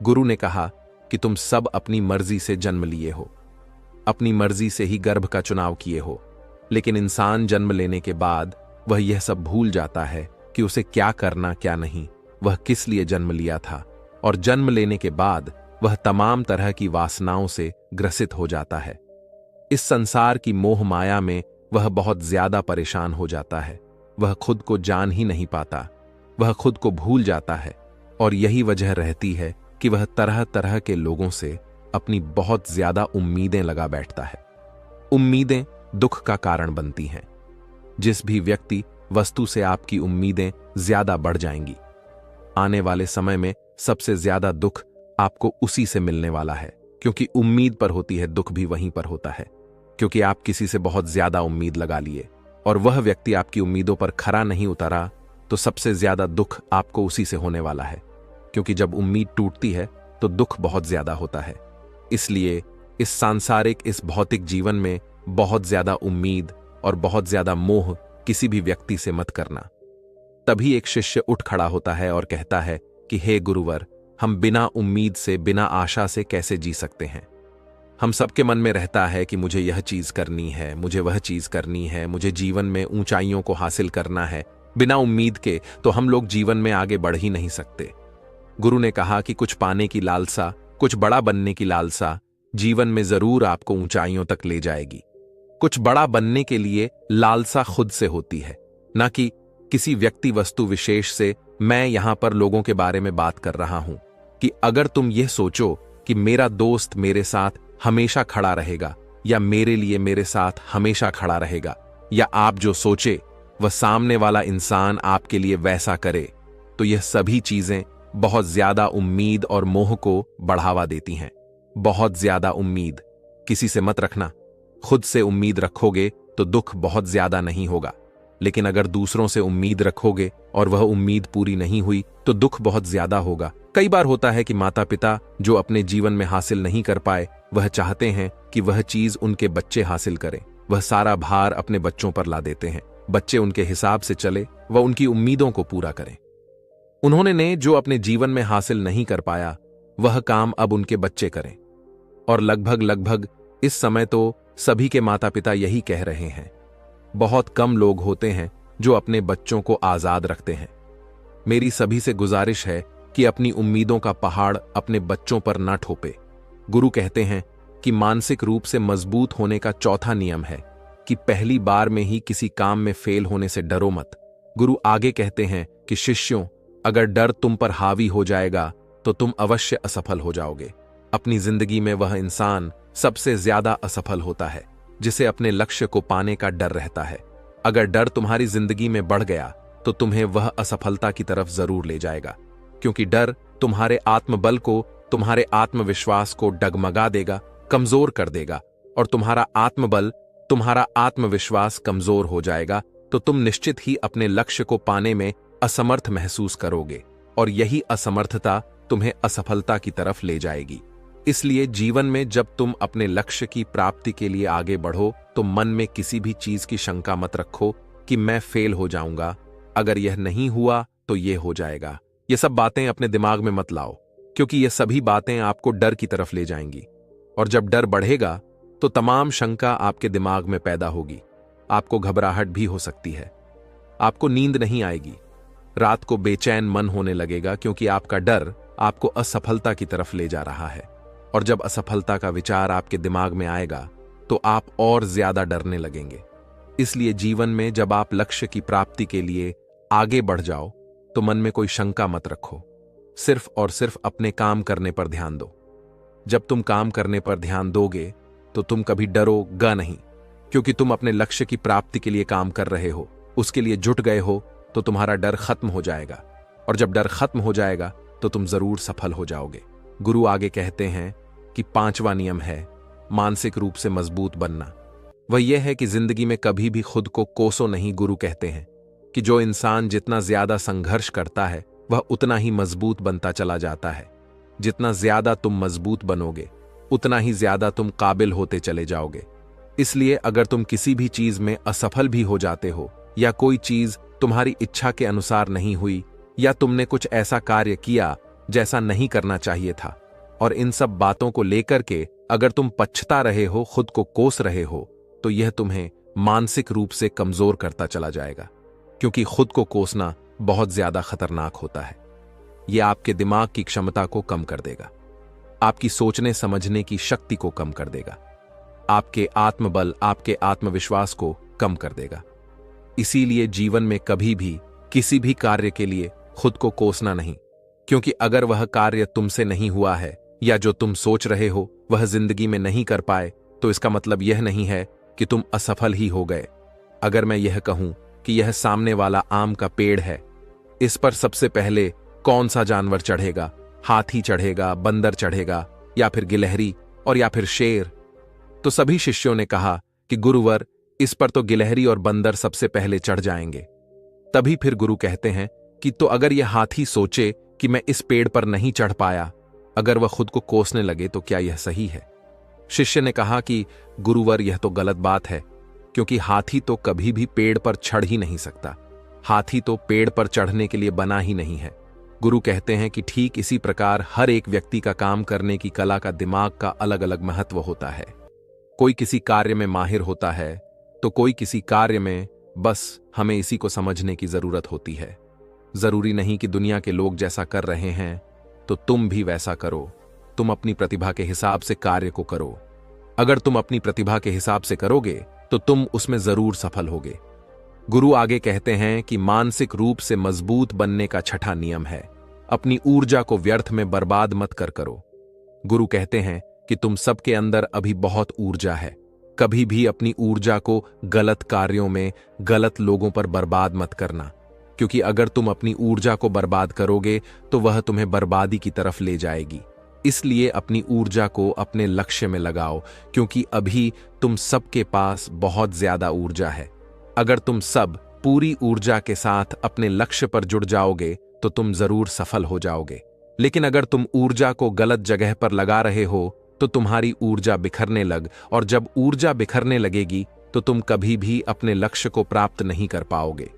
गुरु ने कहा कि तुम सब अपनी मर्जी से जन्म लिए हो, अपनी मर्जी से ही गर्भ का चुनाव किए हो, लेकिन इंसान जन्म लेने के बाद वह यह सब भूल जाता है कि उसे क्या करना क्या नहीं, वह किस लिए जन्म लिया था, और जन्म लेने के बाद वह तमाम तरह की वासनाओं से ग्रसित हो जाता है। इस संसार की मोह माया में वह बहुत ज्यादा परेशान हो जाता है। वह खुद को जान ही नहीं पाता, वह खुद को भूल जाता है, और यही वजह रहती है कि वह तरह तरह के लोगों से अपनी बहुत ज्यादा उम्मीदें लगा बैठता है। उम्मीदें दुख का कारण बनती हैं। जिस भी व्यक्ति वस्तु से आपकी उम्मीदें ज्यादा बढ़ जाएंगी, आने वाले समय में सबसे ज्यादा दुख आपको उसी से मिलने वाला है, क्योंकि उम्मीद पर होती है दुख भी वहीं पर होता है। क्योंकि आप किसी से बहुत ज्यादा उम्मीद लगा लिए और वह व्यक्ति आपकी उम्मीदों पर खरा नहीं उतरा, तो सबसे ज्यादा दुख आपको उसी से होने वाला है। क्योंकि जब उम्मीद टूटती है तो दुख बहुत ज्यादा होता है। इसलिए इस सांसारिक, इस भौतिक जीवन में बहुत ज्यादा उम्मीद और बहुत ज्यादा मोह किसी भी व्यक्ति से मत करना। तभी एक शिष्य उठ खड़ा होता है और कहता है कि हे गुरुवर, हम बिना उम्मीद से, बिना आशा से कैसे जी सकते हैं? हम सबके मन में रहता है कि मुझे यह चीज करनी है, मुझे वह चीज करनी है, मुझे जीवन में ऊंचाइयों को हासिल करना है। बिना उम्मीद के तो हम लोग जीवन में आगे बढ़ ही नहीं सकते। गुरु ने कहा कि कुछ पाने की लालसा, कुछ बड़ा बनने की लालसा जीवन में जरूर आपको ऊंचाइयों तक ले जाएगी। कुछ बड़ा बनने के लिए लालसा खुद से होती है, ना कि किसी व्यक्ति वस्तु विशेष से। मैं यहां पर लोगों के बारे में बात कर रहा हूं कि अगर तुम यह सोचो कि मेरा दोस्त मेरे साथ हमेशा खड़ा रहेगा या मेरे लिए मेरे साथ हमेशा खड़ा रहेगा, या आप जो सोचे वह सामने वाला इंसान आपके लिए वैसा करे, तो यह सभी चीजें बहुत ज्यादा उम्मीद और मोह को बढ़ावा देती हैं। बहुत ज्यादा उम्मीद किसी से मत रखना। खुद से उम्मीद रखोगे तो दुख बहुत ज्यादा नहीं होगा, लेकिन अगर दूसरों से उम्मीद रखोगे और वह उम्मीद पूरी नहीं हुई तो दुख बहुत ज्यादा होगा। कई बार होता है कि माता पिता जो अपने जीवन में हासिल नहीं कर पाए, वह चाहते हैं कि वह चीज उनके बच्चे हासिल करें। वह सारा भार अपने बच्चों पर ला देते हैं। बच्चे उनके हिसाब से चले, वह उनकी उम्मीदों को पूरा करें। उन्होंने जो अपने जीवन में हासिल नहीं कर पाया, वह काम अब उनके बच्चे करें। और लगभग इस समय तो सभी के माता पिता यही कह रहे हैं। बहुत कम लोग होते हैं जो अपने बच्चों को आजाद रखते हैं। मेरी सभी से गुजारिश है कि अपनी उम्मीदों का पहाड़ अपने बच्चों पर ना ठोपे। गुरु कहते हैं कि मानसिक रूप से मजबूत होने का चौथा नियम है कि पहली बार में ही किसी काम में फेल होने से डरो मत। गुरु आगे कहते हैं कि शिष्यों, अगर डर तुम पर हावी हो जाएगा तो तुम अवश्य असफल हो जाओगे। अपनी जिंदगी में वह इंसान सबसे ज्यादा असफल होता है जिसे अपने लक्ष्य को पाने का डर रहता है। अगर डर तुम्हारी जिंदगी में बढ़ गया तो तुम्हें वह असफलता की तरफ जरूर ले जाएगा, क्योंकि डर तुम्हारे आत्मबल को, तुम्हारे आत्मविश्वास को डगमगा देगा, कमजोर कर देगा। और तुम्हारा आत्मबल, तुम्हारा आत्मविश्वास कमजोर हो जाएगा तो तुम निश्चित ही अपने लक्ष्य को पाने में असमर्थ महसूस करोगे, और यही असमर्थता तुम्हें असफलता की तरफ ले जाएगी। इसलिए जीवन में जब तुम अपने लक्ष्य की प्राप्ति के लिए आगे बढ़ो तो मन में किसी भी चीज की शंका मत रखो कि मैं फेल हो जाऊंगा, अगर यह नहीं हुआ तो यह हो जाएगा। ये सब बातें अपने दिमाग में मत लाओ, क्योंकि ये सभी बातें आपको डर की तरफ ले जाएंगी। और जब डर बढ़ेगा तो तमाम शंका आपके दिमाग में पैदा होगी। आपको घबराहट भी हो सकती है, आपको नींद नहीं आएगी, रात को बेचैन मन होने लगेगा, क्योंकि आपका डर आपको असफलता की तरफ ले जा रहा है। और जब असफलता का विचार आपके दिमाग में आएगा तो आप और ज्यादा डरने लगेंगे। इसलिए जीवन में जब आप लक्ष्य की प्राप्ति के लिए आगे बढ़ जाओ तो मन में कोई शंका मत रखो, सिर्फ और सिर्फ अपने काम करने पर ध्यान दो। जब तुम काम करने पर ध्यान दोगे तो तुम कभी डरोगा नहीं, क्योंकि तुम अपने लक्ष्य की प्राप्ति के लिए काम कर रहे हो, उसके लिए जुट गए हो, तो तुम्हारा डर खत्म हो जाएगा। और जब डर खत्म हो जाएगा तो तुम जरूर सफल हो जाओगे। गुरु आगे कहते हैं कि 5वां नियम है मानसिक रूप से मजबूत बनना। वह यह है कि जिंदगी में कभी भी खुद को कोसो नहीं। गुरु कहते हैं कि जो इंसान जितना ज्यादा संघर्ष करता है वह उतना ही मजबूत बनता चला जाता है। जितना ज्यादा तुम मजबूत बनोगे उतना ही ज्यादा तुम काबिल होते चले जाओगे। इसलिए अगर तुम किसी भी चीज में असफल भी हो जाते हो, या कोई चीज तुम्हारी इच्छा के अनुसार नहीं हुई, या तुमने कुछ ऐसा कार्य किया जैसा नहीं करना चाहिए था, और इन सब बातों को लेकर के अगर तुम पछता रहे हो, खुद को कोस रहे हो, तो यह तुम्हें मानसिक रूप से कमजोर करता चला जाएगा। क्योंकि खुद को कोसना बहुत ज्यादा खतरनाक होता है। यह आपके दिमाग की क्षमता को कम कर देगा, आपकी सोचने समझने की शक्ति को कम कर देगा, आपके आत्मबल, आपके आत्मविश्वास को कम कर देगा। इसीलिए जीवन में कभी भी किसी भी कार्य के लिए खुद को कोसना नहीं, क्योंकि अगर वह कार्य तुमसे नहीं हुआ है, या जो तुम सोच रहे हो वह जिंदगी में नहीं कर पाए, तो इसका मतलब यह नहीं है कि तुम असफल ही हो गए। अगर मैं यह कहूं कि यह सामने वाला आम का पेड़ है, इस पर सबसे पहले कौन सा जानवर चढ़ेगा? हाथी चढ़ेगा, बंदर चढ़ेगा, या फिर गिलहरी, और या फिर शेर? तो सभी शिष्यों ने कहा कि गुरुवर, इस पर तो गिलहरी और बंदर सबसे पहले चढ़ जाएंगे। तभी फिर गुरु कहते हैं कि तो अगर यह हाथी सोचे कि मैं इस पेड़ पर नहीं चढ़ पाया, अगर वह खुद को कोसने लगे, तो क्या यह सही है? शिष्य ने कहा कि गुरुवर, यह तो गलत बात है, क्योंकि हाथी तो कभी भी पेड़ पर चढ़ ही नहीं सकता। हाथी तो पेड़ पर चढ़ने के लिए बना ही नहीं है। गुरु कहते हैं कि ठीक इसी प्रकार हर एक व्यक्ति का काम करने की कला का, दिमाग का अलग अलग महत्व होता है। कोई किसी कार्य में माहिर होता है तो कोई किसी कार्य में, बस हमें इसी को समझने की जरूरत होती है। जरूरी नहीं कि दुनिया के लोग जैसा कर रहे हैं तो तुम भी वैसा करो। तुम अपनी प्रतिभा के हिसाब से कार्य को करो। अगर तुम अपनी प्रतिभा के हिसाब से करोगे तो तुम उसमें जरूर सफल होगे। गुरु आगे कहते हैं कि मानसिक रूप से मजबूत बनने का 6वां नियम है अपनी ऊर्जा को व्यर्थ में बर्बाद मत करो। गुरु कहते हैं कि तुम सबके अंदर अभी बहुत ऊर्जा है। कभी भी अपनी ऊर्जा को गलत कार्यों में, गलत लोगों पर बर्बाद मत करना, क्योंकि अगर तुम अपनी ऊर्जा को बर्बाद करोगे तो वह तुम्हें बर्बादी की तरफ ले जाएगी। इसलिए अपनी ऊर्जा को अपने लक्ष्य में लगाओ, क्योंकि अभी तुम सबके पास बहुत ज्यादा ऊर्जा है। अगर तुम सब पूरी ऊर्जा के साथ अपने लक्ष्य पर जुड़ जाओगे तो तुम जरूर सफल हो जाओगे। लेकिन अगर तुम ऊर्जा को गलत जगह पर लगा रहे हो तो तुम्हारी ऊर्जा बिखरने लग, और जब ऊर्जा बिखरने लगेगी तो तुम कभी भी अपने लक्ष्य को प्राप्त नहीं कर पाओगे।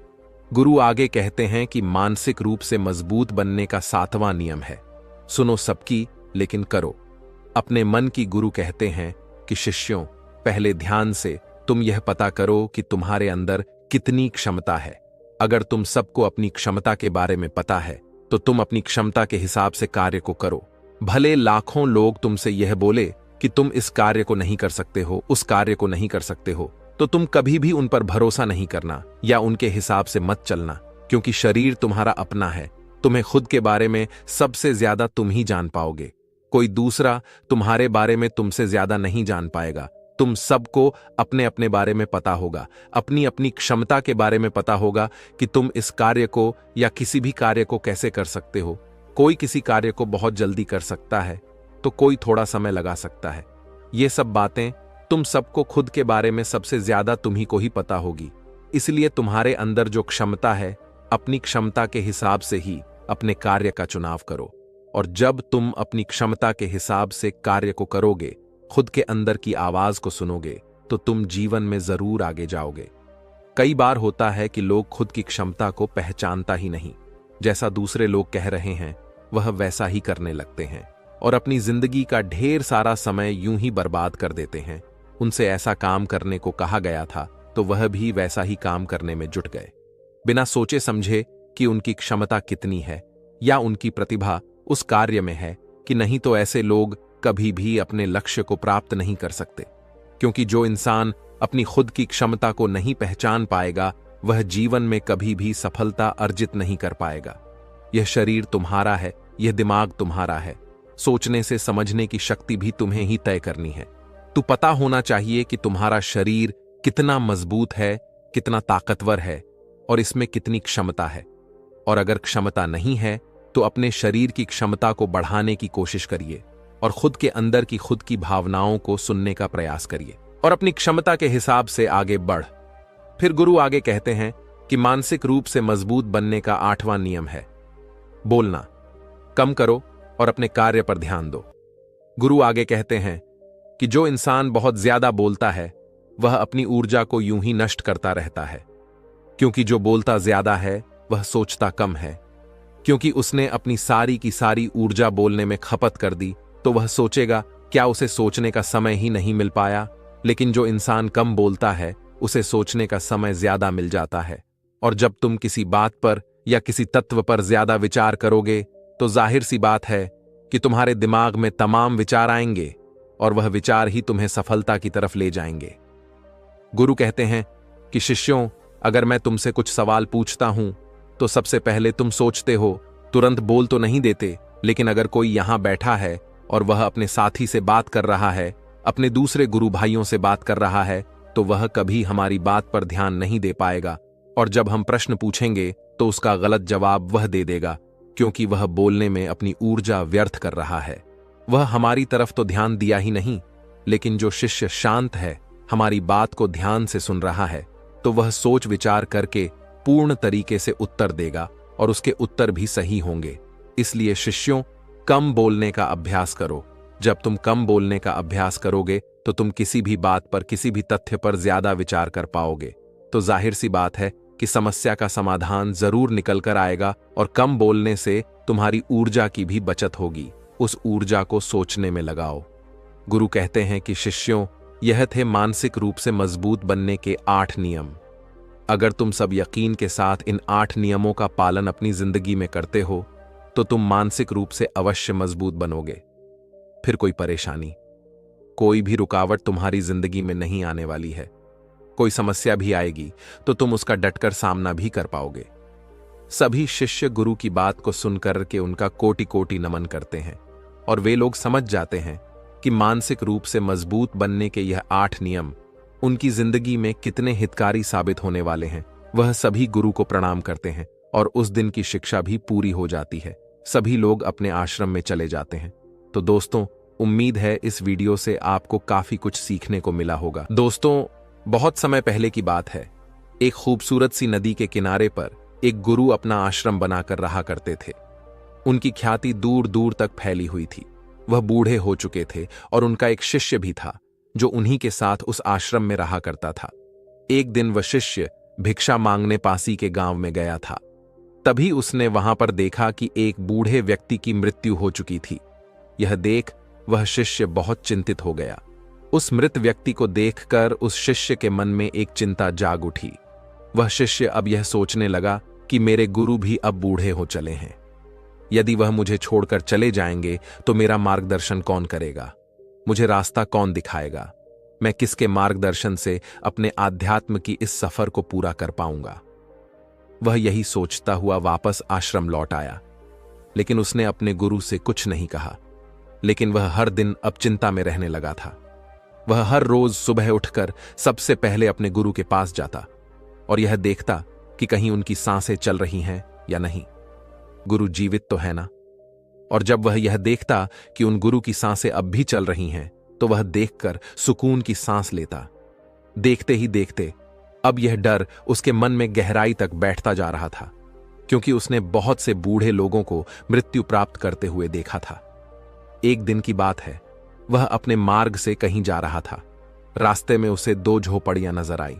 गुरु आगे कहते हैं कि मानसिक रूप से मजबूत बनने का 7वां नियम है सुनो सबकी, लेकिन करो अपने मन की। गुरु कहते हैं कि शिष्यों, पहले ध्यान से तुम यह पता करो कि तुम्हारे अंदर कितनी क्षमता है। अगर तुम सबको अपनी क्षमता के बारे में पता है तो तुम अपनी क्षमता के हिसाब से कार्य को करो। भले लाखों लोग तुमसे यह बोले कि तुम इस कार्य को नहीं कर सकते हो, उस कार्य को नहीं कर सकते हो, तो तुम कभी भी उन पर भरोसा नहीं करना या उनके हिसाब से मत चलना, क्योंकि शरीर तुम्हारा अपना है। तुम्हें खुद के बारे में सबसे ज्यादा तुम ही जान पाओगे। कोई दूसरा तुम्हारे बारे में तुमसे ज्यादा नहीं जान पाएगा। तुम सबको अपने अपने बारे में पता होगा, अपनी अपनी क्षमता के बारे में पता होगा कि तुम इस कार्य को या किसी भी कार्य को कैसे कर सकते हो। कोई किसी कार्य को बहुत जल्दी कर सकता है तो कोई थोड़ा समय लगा सकता है। ये सब बातें तुम सबको खुद के बारे में सबसे ज्यादा तुम्ही को ही पता होगी। इसलिए तुम्हारे अंदर जो क्षमता है, अपनी क्षमता के हिसाब से ही अपने कार्य का चुनाव करो और जब तुम अपनी क्षमता के हिसाब से कार्य को करोगे, खुद के अंदर की आवाज को सुनोगे, तो तुम जीवन में जरूर आगे जाओगे। कई बार होता है कि लोग खुद की क्षमता को पहचानता ही नहीं, जैसा दूसरे लोग कह रहे हैं वह वैसा ही करने लगते हैं और अपनी जिंदगी का ढेर सारा समय यूं ही बर्बाद कर देते हैं। उनसे ऐसा काम करने को कहा गया था तो वह भी वैसा ही काम करने में जुट गए, बिना सोचे समझे कि उनकी क्षमता कितनी है या उनकी प्रतिभा उस कार्य में है कि नहीं। तो ऐसे लोग कभी भी अपने लक्ष्य को प्राप्त नहीं कर सकते, क्योंकि जो इंसान अपनी खुद की क्षमता को नहीं पहचान पाएगा वह जीवन में कभी भी सफलता अर्जित नहीं कर पाएगा। यह शरीर तुम्हारा है, यह दिमाग तुम्हारा है, सोचने से समझने की शक्ति भी तुम्हें ही तय करनी है। तो पता होना चाहिए कि तुम्हारा शरीर कितना मजबूत है, कितना ताकतवर है और इसमें कितनी क्षमता है। और अगर क्षमता नहीं है तो अपने शरीर की क्षमता को बढ़ाने की कोशिश करिए और खुद के अंदर की खुद की भावनाओं को सुनने का प्रयास करिए और अपनी क्षमता के हिसाब से आगे बढ़। फिर गुरु आगे कहते हैं कि मानसिक रूप से मजबूत बनने का 8वां नियम है बोलना कम करो और अपने कार्य पर ध्यान दो। गुरु आगे कहते हैं कि जो इंसान बहुत ज्यादा बोलता है वह अपनी ऊर्जा को यूं ही नष्ट करता रहता है, क्योंकि जो बोलता ज्यादा है वह सोचता कम है। क्योंकि उसने अपनी सारी की सारी ऊर्जा बोलने में खपत कर दी तो वह सोचेगा क्या उसे सोचने का समय ही नहीं मिल पाया। लेकिन जो इंसान कम बोलता है उसे सोचने का समय ज्यादा मिल जाता है। और जब तुम किसी बात पर या किसी तत्व पर ज्यादा विचार करोगे तो जाहिर सी बात है कि तुम्हारे दिमाग में तमाम विचार आएंगे और वह विचार ही तुम्हें सफलता की तरफ ले जाएंगे। गुरु कहते हैं कि शिष्यों, अगर मैं तुमसे कुछ सवाल पूछता हूं तो सबसे पहले तुम सोचते हो, तुरंत बोल तो नहीं देते। लेकिन अगर कोई यहां बैठा है और वह अपने साथी से बात कर रहा है, अपने दूसरे गुरु भाइयों से बात कर रहा है, तो वह कभी हमारी बात पर ध्यान नहीं दे पाएगा। और जब हम प्रश्न पूछेंगे तो उसका गलत जवाब वह दे देगा, क्योंकि वह बोलने में अपनी ऊर्जा व्यर्थ कर रहा है। वह हमारी तरफ तो ध्यान दिया ही नहीं। लेकिन जो शिष्य शांत है, हमारी बात को ध्यान से सुन रहा है, तो वह सोच विचार करके पूर्ण तरीके से उत्तर देगा और उसके उत्तर भी सही होंगे। इसलिए शिष्यों, कम बोलने का अभ्यास करो। जब तुम कम बोलने का अभ्यास करोगे तो तुम किसी भी बात पर, किसी भी तथ्य पर ज्यादा विचार कर पाओगे। तो जाहिर सी बात है कि समस्या का समाधान जरूर निकल कर आएगा और कम बोलने से तुम्हारी ऊर्जा की भी बचत होगी। उस ऊर्जा को सोचने में लगाओ। गुरु कहते हैं कि शिष्यों, यह थे मानसिक रूप से मजबूत बनने के 8 नियम। अगर तुम सब यकीन के साथ इन 8 नियमों का पालन अपनी जिंदगी में करते हो तो तुम मानसिक रूप से अवश्य मजबूत बनोगे। फिर कोई परेशानी, कोई भी रुकावट तुम्हारी जिंदगी में नहीं आने वाली है। कोई समस्या भी आएगी तो तुम उसका डटकर सामना भी कर पाओगे। सभी शिष्य गुरु की बात को सुनकर के उनका कोटि कोटि नमन करते हैं और वे लोग समझ जाते हैं कि मानसिक रूप से मजबूत बनने के यह 8 नियम उनकी जिंदगी में कितने हितकारी साबित होने वाले हैं। वह सभी गुरु को प्रणाम करते हैं और उस दिन की शिक्षा भी पूरी हो जाती है। सभी लोग अपने आश्रम में चले जाते हैं। तो दोस्तों, उम्मीद है इस वीडियो से आपको काफी कुछ सीखने को मिला होगा। दोस्तों, बहुत समय पहले की बात है, एक खूबसूरत सी नदी के किनारे पर एक गुरु अपना आश्रम बनाकर रहा करते थे। उनकी ख्याति दूर दूर तक फैली हुई थी। वह बूढ़े हो चुके थे और उनका एक शिष्य भी था जो उन्हीं के साथ उस आश्रम में रहा करता था। एक दिन वह शिष्य भिक्षा मांगने पासी के गांव में गया था। तभी उसने वहां पर देखा कि एक बूढ़े व्यक्ति की मृत्यु हो चुकी थी। यह देख वह शिष्य बहुत चिंतित हो गया। उस मृत व्यक्ति को देखकर उस शिष्य के मन में एक चिंता जाग उठी। वह शिष्य अब यह सोचने लगा कि मेरे गुरु भी अब बूढ़े हो चले हैं। यदि वह मुझे छोड़कर चले जाएंगे तो मेरा मार्गदर्शन कौन करेगा? मुझे रास्ता कौन दिखाएगा? मैं किसके मार्गदर्शन से अपने आध्यात्म की इस सफर को पूरा कर पाऊंगा? वह यही सोचता हुआ वापस आश्रम लौट आया, लेकिन उसने अपने गुरु से कुछ नहीं कहा। लेकिन वह हर दिन अब चिंता में रहने लगा था। वह हर रोज सुबह उठकर सबसे पहले अपने गुरु के पास जाता और यह देखता कि कहीं उनकी सांसें चल रही हैं या नहीं, गुरु जीवित तो है ना। और जब वह यह देखता कि उन गुरु की सांसें अब भी चल रही हैं तो वह देखकर सुकून की सांस लेता। देखते ही देखते अब यह डर उसके मन में गहराई तक बैठता जा रहा था। क्योंकि उसने बहुत से बूढ़े लोगों को मृत्यु प्राप्त करते हुए देखा था। एक दिन की बात है, वह अपने मार्ग से कहीं जा रहा था। रास्ते में उसे 2 झोपड़ियां नजर आई।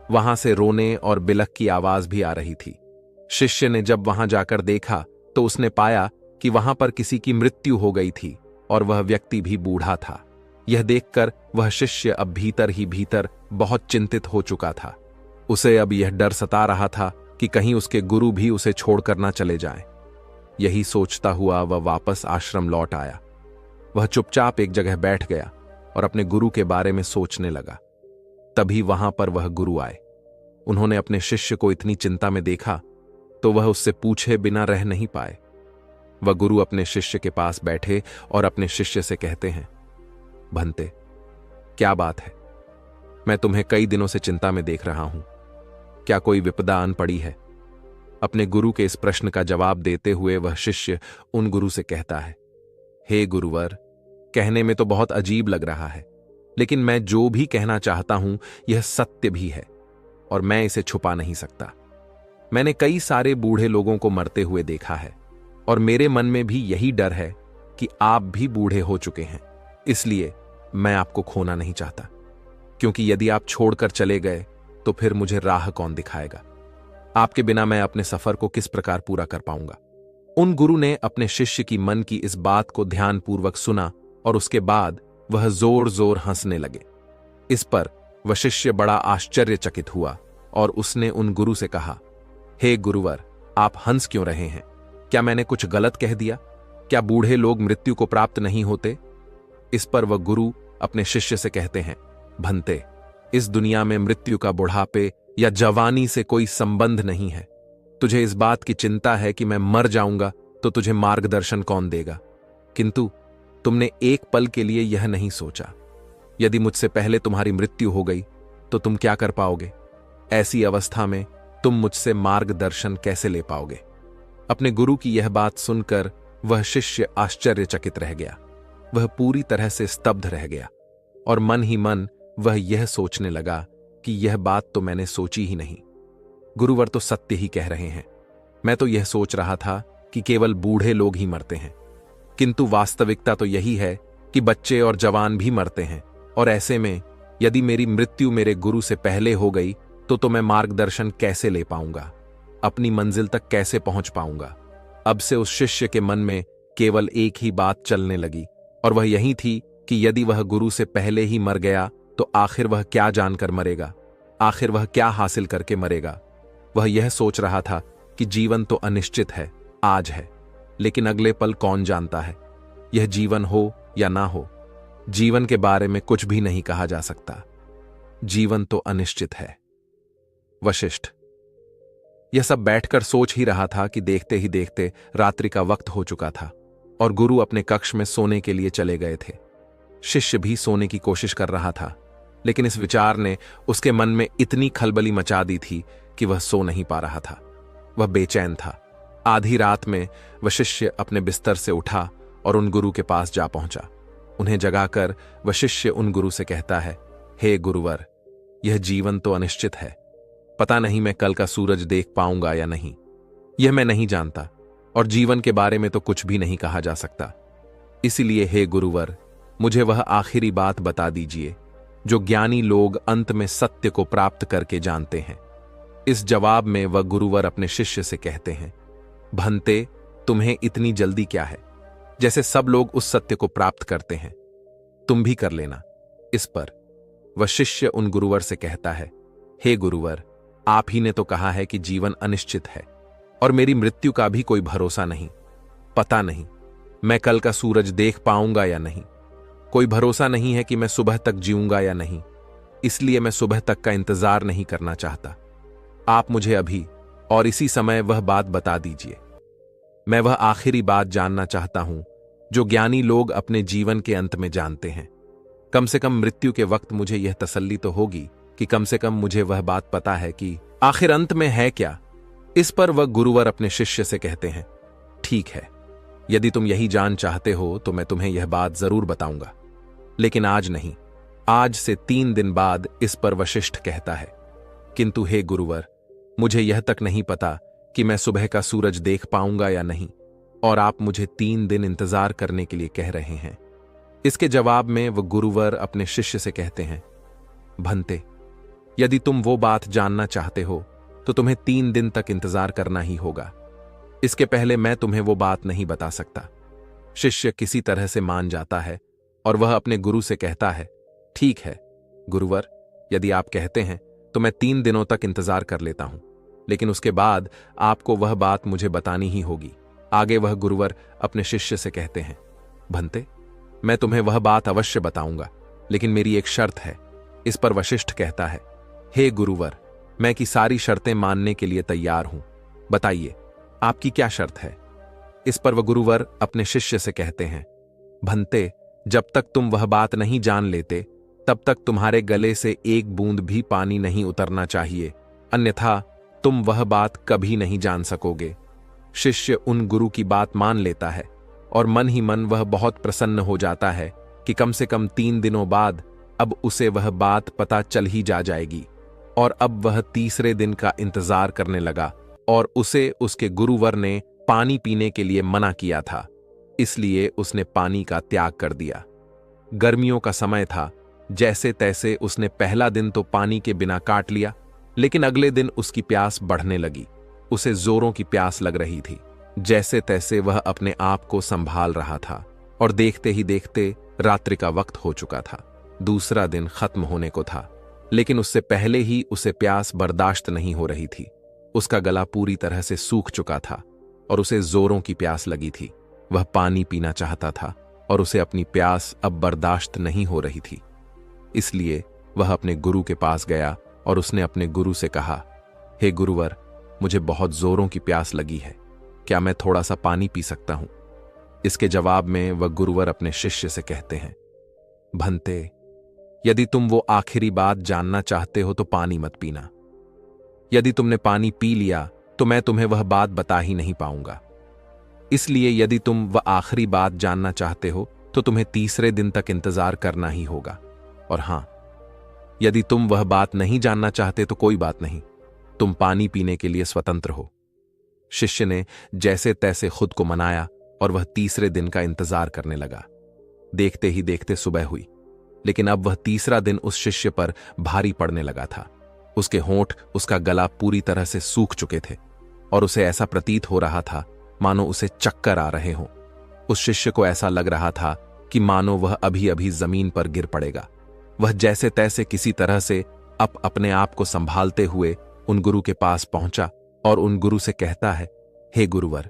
वहां से रोने और बिलख की आवाज भी आ रही थी। शिष्य ने जब वहां जाकर देखा तो उसने पाया कि वहां पर किसी की मृत्यु हो गई थी और वह व्यक्ति भी बूढ़ा था। यह देखकर वह शिष्य अब भीतर ही भीतर बहुत चिंतित हो चुका था। उसे अब यह डर सता रहा था कि कहीं उसके गुरु भी उसे छोड़कर न चले जाएं। यही सोचता हुआ वह वापस आश्रम लौट आया। वह चुपचाप एक जगह बैठ गया और अपने गुरु के बारे में सोचने लगा। तभी वहां पर वह गुरु आए। उन्होंने अपने शिष्य को इतनी चिंता में देखा तो वह उससे पूछे बिना रह नहीं पाए। वह गुरु अपने शिष्य के पास बैठे और अपने शिष्य से कहते हैं, भंते, क्या बात है? मैं तुम्हें कई दिनों से चिंता में देख रहा हूं। क्या कोई विपदा आन पड़ी है? अपने गुरु के इस प्रश्न का जवाब देते हुए वह शिष्य उन गुरु से कहता है, हे गुरुवर, कहने में तो बहुत अजीब लग रहा है, लेकिन मैं जो भी कहना चाहता हूं यह सत्य भी है और मैं इसे छुपा नहीं सकता। मैंने कई सारे बूढ़े लोगों को मरते हुए देखा है और मेरे मन में भी यही डर है कि आप भी बूढ़े हो चुके हैं। इसलिए मैं आपको खोना नहीं चाहता, क्योंकि यदि आप छोड़कर चले गए तो फिर मुझे राह कौन दिखाएगा? आपके बिना मैं अपने सफर को किस प्रकार पूरा कर पाऊंगा? उन गुरु ने अपने शिष्य की मन की इस बात को ध्यानपूर्वक सुना और उसके बाद वह जोर जोर हंसने लगे। इस पर वह शिष्य बड़ा आश्चर्यचकित हुआ और उसने उन गुरु से कहा, हे गुरुवर, आप हंस क्यों रहे हैं? क्या मैंने कुछ गलत कह दिया? क्या बूढ़े लोग मृत्यु को प्राप्त नहीं होते? इस पर वह गुरु अपने शिष्य से कहते हैं, भंते, इस दुनिया में मृत्यु का बुढ़ापे या जवानी से कोई संबंध नहीं है। तुझे इस बात की चिंता है कि मैं मर जाऊंगा तो तुझे मार्गदर्शन कौन देगा, किंतु तुमने एक पल के लिए यह नहीं सोचा, यदि मुझसे पहले तुम्हारी मृत्यु हो गई तो तुम क्या कर पाओगे? ऐसी अवस्था में तुम मुझसे मार्गदर्शन कैसे ले पाओगे? अपने गुरु की यह बात सुनकर वह शिष्य आश्चर्यचकित रह गया। वह पूरी तरह से स्तब्ध रह गया और मन ही मन वह यह सोचने लगा कि यह बात तो मैंने सोची ही नहीं। गुरुवर तो सत्य ही कह रहे हैं। मैं तो यह सोच रहा था कि केवल बूढ़े लोग ही मरते हैं, किंतु वास्तविकता तो यही है कि बच्चे और जवान भी मरते हैं। और ऐसे में यदि मेरी मृत्यु मेरे गुरु से पहले हो गई तो मैं मार्गदर्शन कैसे ले पाऊंगा? अपनी मंजिल तक कैसे पहुंच पाऊंगा? अब से उस शिष्य के मन में केवल एक ही बात चलने लगी और वह यही थी कि यदि वह गुरु से पहले ही मर गया तो आखिर वह क्या जानकर मरेगा? आखिर वह क्या हासिल करके मरेगा? वह यह सोच रहा था कि जीवन तो अनिश्चित है, आज है, लेकिन अगले पल कौन जानता है? यह जीवन हो या ना हो, जीवन के बारे में कुछ भी नहीं कहा जा सकता। जीवन तो अनिश्चित है। वशिष्ठ। यह सब बैठकर सोच ही रहा था कि देखते ही देखते रात्रि का वक्त हो चुका था और गुरु अपने कक्ष में सोने के लिए चले गए थे। शिष्य भी सोने की कोशिश कर रहा था, लेकिन इस विचार ने उसके मन में इतनी खलबली मचा दी थी कि वह सो नहीं पा रहा था। वह बेचैन था। आधी रात में वह शिष्य अपने बिस्तर से उठा और उन गुरु के पास जा पहुंचा। उन्हें जगाकर वह शिष्य उन गुरु से कहता है, हे गुरुवर, यह जीवन तो अनिश्चित है। पता नहीं मैं कल का सूरज देख पाऊंगा या नहीं, यह मैं नहीं जानता, और जीवन के बारे में तो कुछ भी नहीं कहा जा सकता। इसलिए हे गुरुवर, मुझे वह आखिरी बात बता दीजिए जो ज्ञानी लोग अंत में सत्य को प्राप्त करके जानते हैं। इस जवाब में वह गुरुवर अपने शिष्य से कहते हैं, भंते, तुम्हें इतनी जल्दी क्या है? जैसे सब लोग उस सत्य को प्राप्त करते हैं, तुम भी कर लेना। इस पर वह शिष्य उन गुरुवर से कहता है, हे गुरुवर, आप ही ने तो कहा है कि जीवन अनिश्चित है और मेरी मृत्यु का भी कोई भरोसा नहीं। पता नहीं मैं कल का सूरज देख पाऊंगा या नहीं, कोई भरोसा नहीं है कि मैं सुबह तक जीऊंगा या नहीं, इसलिए मैं सुबह तक का इंतजार नहीं करना चाहता। आप मुझे अभी और इसी समय वह बात बता दीजिए। मैं वह आखिरी बात जानना चाहता हूं जो ज्ञानी लोग अपने जीवन के अंत में जानते हैं। कम से कम मृत्यु के वक्त मुझे यह तसल्ली तो होगी कि कम से कम मुझे वह बात पता है कि आखिर अंत में है क्या। इस पर वह गुरुवर अपने शिष्य से कहते हैं, ठीक है, यदि तुम यही जान चाहते हो तो मैं तुम्हें यह बात जरूर बताऊंगा, लेकिन आज नहीं, आज से 3 दिन बाद। इस पर वशिष्ठ कहता है, किंतु हे गुरुवर, मुझे यह तक नहीं पता कि मैं सुबह का सूरज देख पाऊंगा या नहीं, और आप मुझे 3 दिन इंतजार करने के लिए कह रहे हैं। इसके जवाब में वह गुरुवर अपने शिष्य से कहते हैं, भंते, यदि तुम वो बात जानना चाहते हो तो तुम्हें 3 दिन तक इंतजार करना ही होगा। इसके पहले मैं तुम्हें वो बात नहीं बता सकता। शिष्य किसी तरह से मान जाता है और वह अपने गुरु से कहता है, ठीक है गुरुवर, यदि आप कहते हैं तो मैं 3 दिनों तक इंतजार कर लेता हूं, लेकिन उसके बाद आपको वह बात मुझे बतानी ही होगी। आगे वह गुरुवर अपने शिष्य से कहते हैं, भंते, मैं तुम्हें वह बात अवश्य बताऊंगा, लेकिन मेरी एक शर्त है। इस पर वशिष्ठ कहता है, हे गुरुवर, मैं की सारी शर्तें मानने के लिए तैयार हूं, बताइए आपकी क्या शर्त है। इस पर वह गुरुवर अपने शिष्य से कहते हैं, भंते, जब तक तुम वह बात नहीं जान लेते तब तक तुम्हारे गले से एक बूंद भी पानी नहीं उतरना चाहिए, अन्यथा तुम वह बात कभी नहीं जान सकोगे। शिष्य उन गुरु की बात मान लेता है और मन ही मन वह बहुत प्रसन्न हो जाता है कि कम से कम 3 दिनों बाद अब उसे वह बात पता चल ही जाएगी। और अब वह तीसरे दिन का इंतजार करने लगा और उसे उसके गुरुवर ने पानी पीने के लिए मना किया था, इसलिए उसने पानी का त्याग कर दिया। गर्मियों का समय था, जैसे तैसे उसने पहला दिन तो पानी के बिना काट लिया, लेकिन अगले दिन उसकी प्यास बढ़ने लगी। उसे जोरों की प्यास लग रही थी। जैसे तैसे वह अपने आप को संभाल रहा था और देखते ही देखते रात्रि का वक्त हो चुका था। दूसरा दिन खत्म होने को था, लेकिन उससे पहले ही उसे प्यास बर्दाश्त नहीं हो रही थी। उसका गला पूरी तरह से सूख चुका था और उसे जोरों की प्यास लगी थी। वह पानी पीना चाहता था और उसे अपनी प्यास अब बर्दाश्त नहीं हो रही थी। इसलिए वह अपने गुरु के पास गया और उसने अपने गुरु से कहा, हे गुरुवर, मुझे बहुत जोरों की प्यास लगी है, क्या मैं थोड़ा सा पानी पी सकता हूं। इसके जवाब में वह गुरुवर अपने शिष्य से कहते हैं, भंते, यदि तुम वो आखिरी बात जानना चाहते हो तो पानी मत पीना। यदि तुमने पानी पी लिया तो मैं तुम्हें वह बात बता ही नहीं पाऊंगा। इसलिए यदि तुम वह आखिरी बात जानना चाहते हो तो तुम्हें तीसरे दिन तक इंतजार करना ही होगा। और हां, यदि तुम वह बात नहीं जानना चाहते तो कोई बात नहीं, तुम पानी पीने के लिए स्वतंत्र हो। शिष्य ने जैसे तैसे खुद को मनाया और वह तीसरे दिन का इंतजार करने लगा। देखते ही देखते सुबह हुई, लेकिन अब वह तीसरा दिन उस शिष्य पर भारी पड़ने लगा था। उसके होंठ, उसका गला पूरी तरह से सूख चुके थे और उसे ऐसा प्रतीत हो रहा था मानो उसे चक्कर आ रहे हों। उस शिष्य को ऐसा लग रहा था कि मानो वह अभी अभी जमीन पर गिर पड़ेगा। वह जैसे तैसे किसी तरह से अपने आप को संभालते हुए उन गुरु के पास पहुंचा और उन गुरु से कहता है, हे गुरुवर,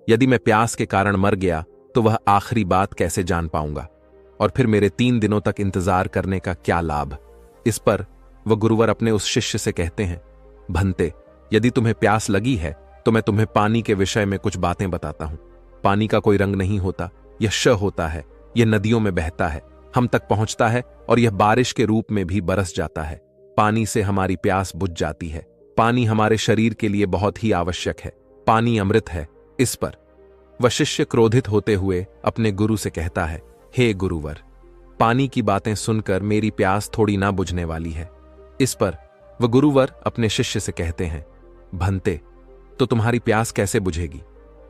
यदि मैं प्यास के कारण मर गया तो वह आखिरी बात कैसे जान पाऊंगा, और फिर मेरे 3 दिनों तक इंतजार करने का क्या लाभ। इस पर वह गुरुवर अपने उस शिष्य से कहते हैं, भंते, यदि तुम्हें प्यास लगी है तो मैं तुम्हें पानी के विषय में कुछ बातें बताता हूं। पानी का कोई रंग नहीं होता, यह श होता है, यह नदियों में बहता है, हम तक पहुंचता है और यह बारिश के रूप में भी बरस जाता है। पानी से हमारी प्यास बुझ जाती है। पानी हमारे शरीर के लिए बहुत ही आवश्यक है। पानी अमृत है। इस पर वह शिष्य क्रोधित होते हुए अपने गुरु से कहता है, हे गुरुवर, पानी की बातें सुनकर मेरी प्यास थोड़ी ना बुझने वाली है। इस पर वह गुरुवर अपने शिष्य से कहते हैं, भंते, तो तुम्हारी प्यास कैसे बुझेगी।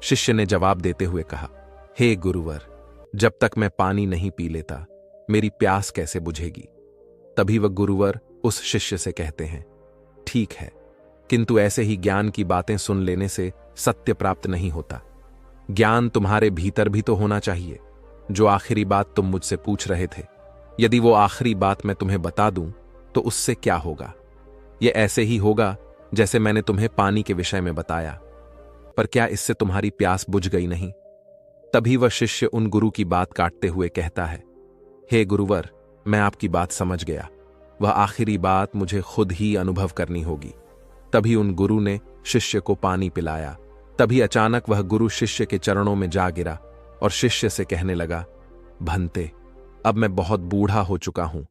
शिष्य ने जवाब देते हुए कहा, हे गुरुवर, जब तक मैं पानी नहीं पी लेता मेरी प्यास कैसे बुझेगी। तभी वह गुरुवर उस शिष्य से कहते हैं, ठीक है, किंतु ऐसे ही ज्ञान की बातें सुन लेने से सत्य प्राप्त नहीं होता। ज्ञान तुम्हारे भीतर भी तो होना चाहिए। जो आखिरी बात तुम मुझसे पूछ रहे थे, यदि वो आखिरी बात मैं तुम्हें बता दूं तो उससे क्या होगा। यह ऐसे ही होगा जैसे मैंने तुम्हें पानी के विषय में बताया, पर क्या इससे तुम्हारी प्यास बुझ गई नहीं। तभी वह शिष्य उन गुरु की बात काटते हुए कहता है, हे गुरुवर, मैं आपकी बात समझ गया, वह आखिरी बात मुझे खुद ही अनुभव करनी होगी। तभी उन गुरु ने शिष्य को पानी पिलाया। तभी अचानक वह गुरु शिष्य के चरणों में जा गिरा और शिष्य से कहने लगा, भंते, अब मैं बहुत बूढ़ा हो चुका हूं,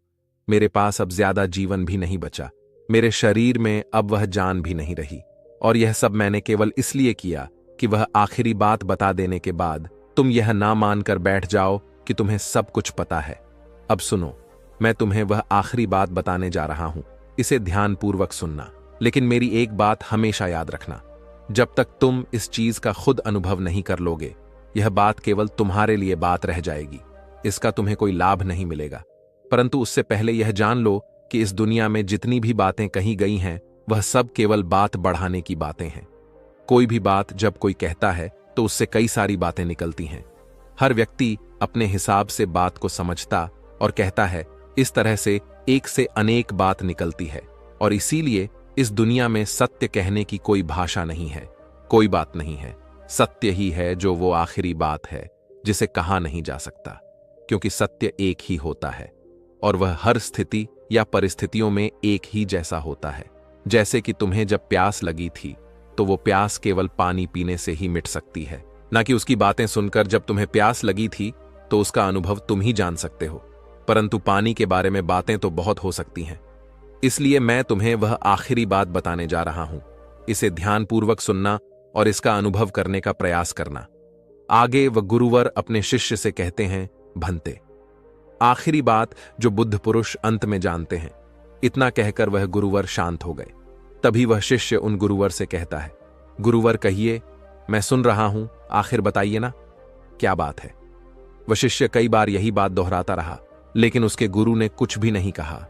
मेरे पास अब ज्यादा जीवन भी नहीं बचा, मेरे शरीर में अब वह जान भी नहीं रही, और यह सब मैंने केवल इसलिए किया कि वह आखिरी बात बता देने के बाद तुम यह ना मानकर बैठ जाओ कि तुम्हें सब कुछ पता है। अब सुनो, मैं तुम्हें वह आखिरी बात बताने जा रहा हूं, इसे ध्यानपूर्वक सुनना, लेकिन मेरी एक बात हमेशा याद रखना। जब तक तुम इस चीज का खुद अनुभव नहीं कर लोगे, यह बात केवल तुम्हारे लिए बात रह जाएगी। इसका तुम्हें कोई लाभ नहीं मिलेगा। परंतु उससे पहले यह जान लो कि इस दुनिया में जितनी भी बातें कही गई हैं, वह सब केवल बात बढ़ाने की बातें हैं। कोई भी बात जब कोई कहता है तो उससे कई सारी बातें निकलती हैं। हर व्यक्ति अपने हिसाब से बात को समझता और कहता है। इस तरह से एक से अनेक बात निकलती है, और इसीलिए इस दुनिया में सत्य कहने की कोई भाषा नहीं है, कोई बात नहीं है। सत्य ही है जो वो आखिरी बात है जिसे कहा नहीं जा सकता, क्योंकि सत्य एक ही होता है और वह हर स्थिति या परिस्थितियों में एक ही जैसा होता है। जैसे कि तुम्हें जब प्यास लगी थी तो वो प्यास केवल पानी पीने से ही मिट सकती है, ना कि उसकी बातें सुनकर। जब तुम्हें प्यास लगी थी तो उसका अनुभव तुम ही जान सकते हो, परंतु पानी के बारे में बातें तो बहुत हो सकती हैं। इसलिए मैं तुम्हें वह आखिरी बात बताने जा रहा हूं। इसे ध्यानपूर्वक सुनना और इसका अनुभव करने का प्रयास करना। आगे वह गुरुवर अपने शिष्य से कहते हैं, भंते, आखिरी बात जो बुद्ध पुरुष अंत में जानते हैं। इतना कहकर वह गुरुवर शांत हो गए। तभी वह शिष्य उन गुरुवर से कहता है, गुरुवर कहिए, मैं सुन रहा हूं, आखिर बताइए ना, क्या बात है। वह शिष्य कई बार यही बात दोहराता रहा, लेकिन उसके गुरु ने कुछ भी नहीं कहा।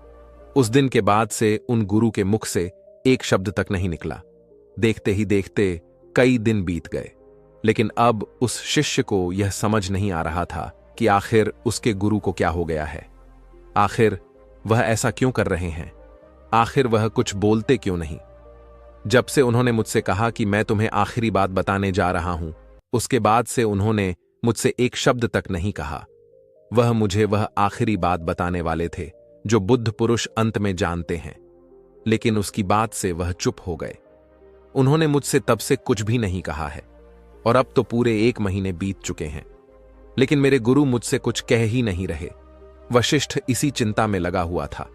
उस दिन के बाद से उन गुरु के मुख से एक शब्द तक नहीं निकला। देखते ही देखते कई दिन बीत गए, लेकिन अब उस शिष्य को यह समझ नहीं आ रहा था कि आखिर उसके गुरु को क्या हो गया है। आखिर वह ऐसा क्यों कर रहे हैं, आखिर वह कुछ बोलते क्यों नहीं। जब से उन्होंने मुझसे कहा कि मैं तुम्हें आखिरी बात बताने जा रहा हूं, उसके बाद से उन्होंने मुझसे एक शब्द तक नहीं कहा। वह मुझे वह आखिरी बात बताने वाले थे जो बुद्ध पुरुष अंत में जानते हैं, लेकिन उसकी बात से वह चुप हो गए। उन्होंने मुझसे तब से कुछ भी नहीं कहा है, और अब तो पूरे 1 महीने बीत चुके हैं, लेकिन मेरे गुरु मुझसे कुछ कह ही नहीं रहे। वशिष्ठ इसी चिंता में लगा हुआ था।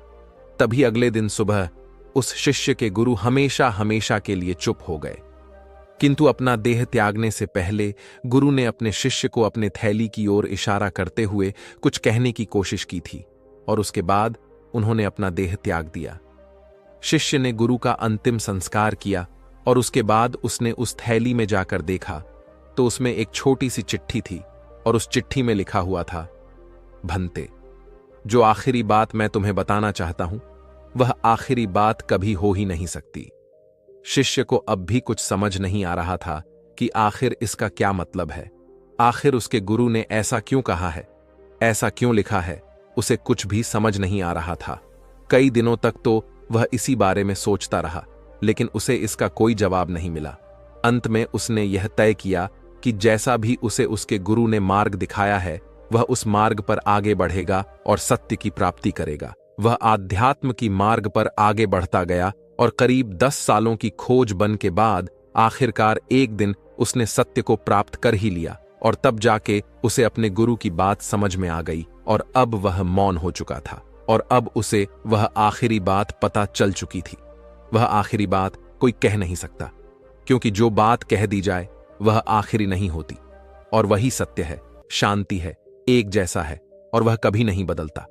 तभी अगले दिन सुबह उस शिष्य के गुरु हमेशा हमेशा के लिए चुप हो गए। किंतु अपना देह त्यागने से पहले गुरु ने अपने शिष्य को अपने थैली की ओर इशारा करते हुए कुछ कहने की कोशिश की थी, और उसके बाद उन्होंने अपना देह त्याग दिया। शिष्य ने गुरु का अंतिम संस्कार किया, और उसके बाद उसने उस थैली में जाकर देखा तो उसमें एक छोटी सी चिट्ठी थी, और उस चिट्ठी में लिखा हुआ था, भंते, जो आखिरी बात मैं तुम्हें बताना चाहता हूं, वह आखिरी बात कभी हो ही नहीं सकती। शिष्य को अब भी कुछ समझ नहीं आ रहा था कि आखिर इसका क्या मतलब है। आखिर उसके गुरु ने ऐसा क्यों कहा है, ऐसा क्यों लिखा है, उसे कुछ भी समझ नहीं आ रहा था। कई दिनों तक तो वह इसी बारे में सोचता रहा, लेकिन उसे इसका कोई जवाब नहीं मिला। अंत में उसने यह तय किया कि जैसा भी उसे उसके गुरु ने मार्ग दिखाया है, वह उस मार्ग पर आगे बढ़ेगा और सत्य की प्राप्ति करेगा। वह आध्यात्म की मार्ग पर आगे बढ़ता गया, और करीब 10 सालों की खोज बन के बाद आखिरकार एक दिन उसने सत्य को प्राप्त कर ही लिया, और तब जाके उसे अपने गुरु की बात समझ में आ गई, और अब वह मौन हो चुका था, और अब उसे वह आखिरी बात पता चल चुकी थी। वह आखिरी बात कोई कह नहीं सकता, क्योंकि जो बात कह दी जाए वह आखिरी नहीं होती, और वही सत्य है, शांति है, एक जैसा है, और वह कभी नहीं बदलता।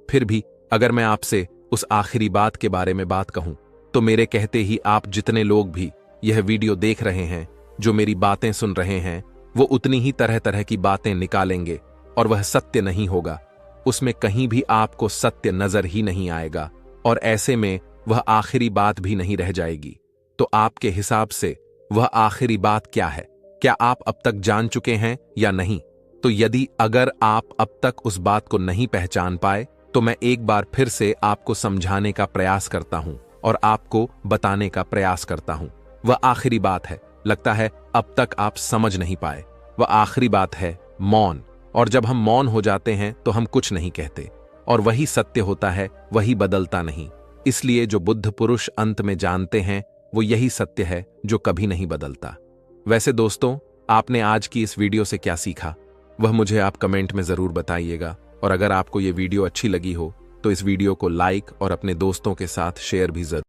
फिर भी अगर मैं आपसे उस आखिरी बात के बारे में बात कहूं, तो मेरे कहते ही आप जितने लोग भी यह वीडियो देख रहे हैं, जो मेरी बातें सुन रहे हैं, वो उतनी ही तरह तरह की बातें निकालेंगे, और वह सत्य नहीं होगा। उसमें कहीं भी आपको सत्य नजर ही नहीं आएगा, और ऐसे में वह आखिरी बात भी नहीं रह जाएगी। तो आपके हिसाब से वह आखिरी बात क्या है? क्या आप अब तक जान चुके हैं या नहीं? तो यदि अगर आप अब तक उस बात को नहीं पहचान पाए, तो मैं एक बार फिर से आपको समझाने का प्रयास करता हूं और आपको बताने का प्रयास करता हूं। वह आखिरी बात है, लगता है अब तक आप समझ नहीं पाए। वह आखिरी बात है मौन, और जब हम मौन हो जाते हैं तो हम कुछ नहीं कहते, और वही सत्य होता है, वही बदलता नहीं। इसलिए जो बुद्ध पुरुष अंत में जानते हैं, वो यही सत्य है जो कभी नहीं बदलता। वैसे दोस्तों, आपने आज की इस वीडियो से क्या सीखा, वह मुझे आप कमेंट में जरूर बताइएगा। और अगर आपको ये वीडियो अच्छी लगी हो तो इस वीडियो को लाइक और अपने दोस्तों के साथ शेयर भी जरूर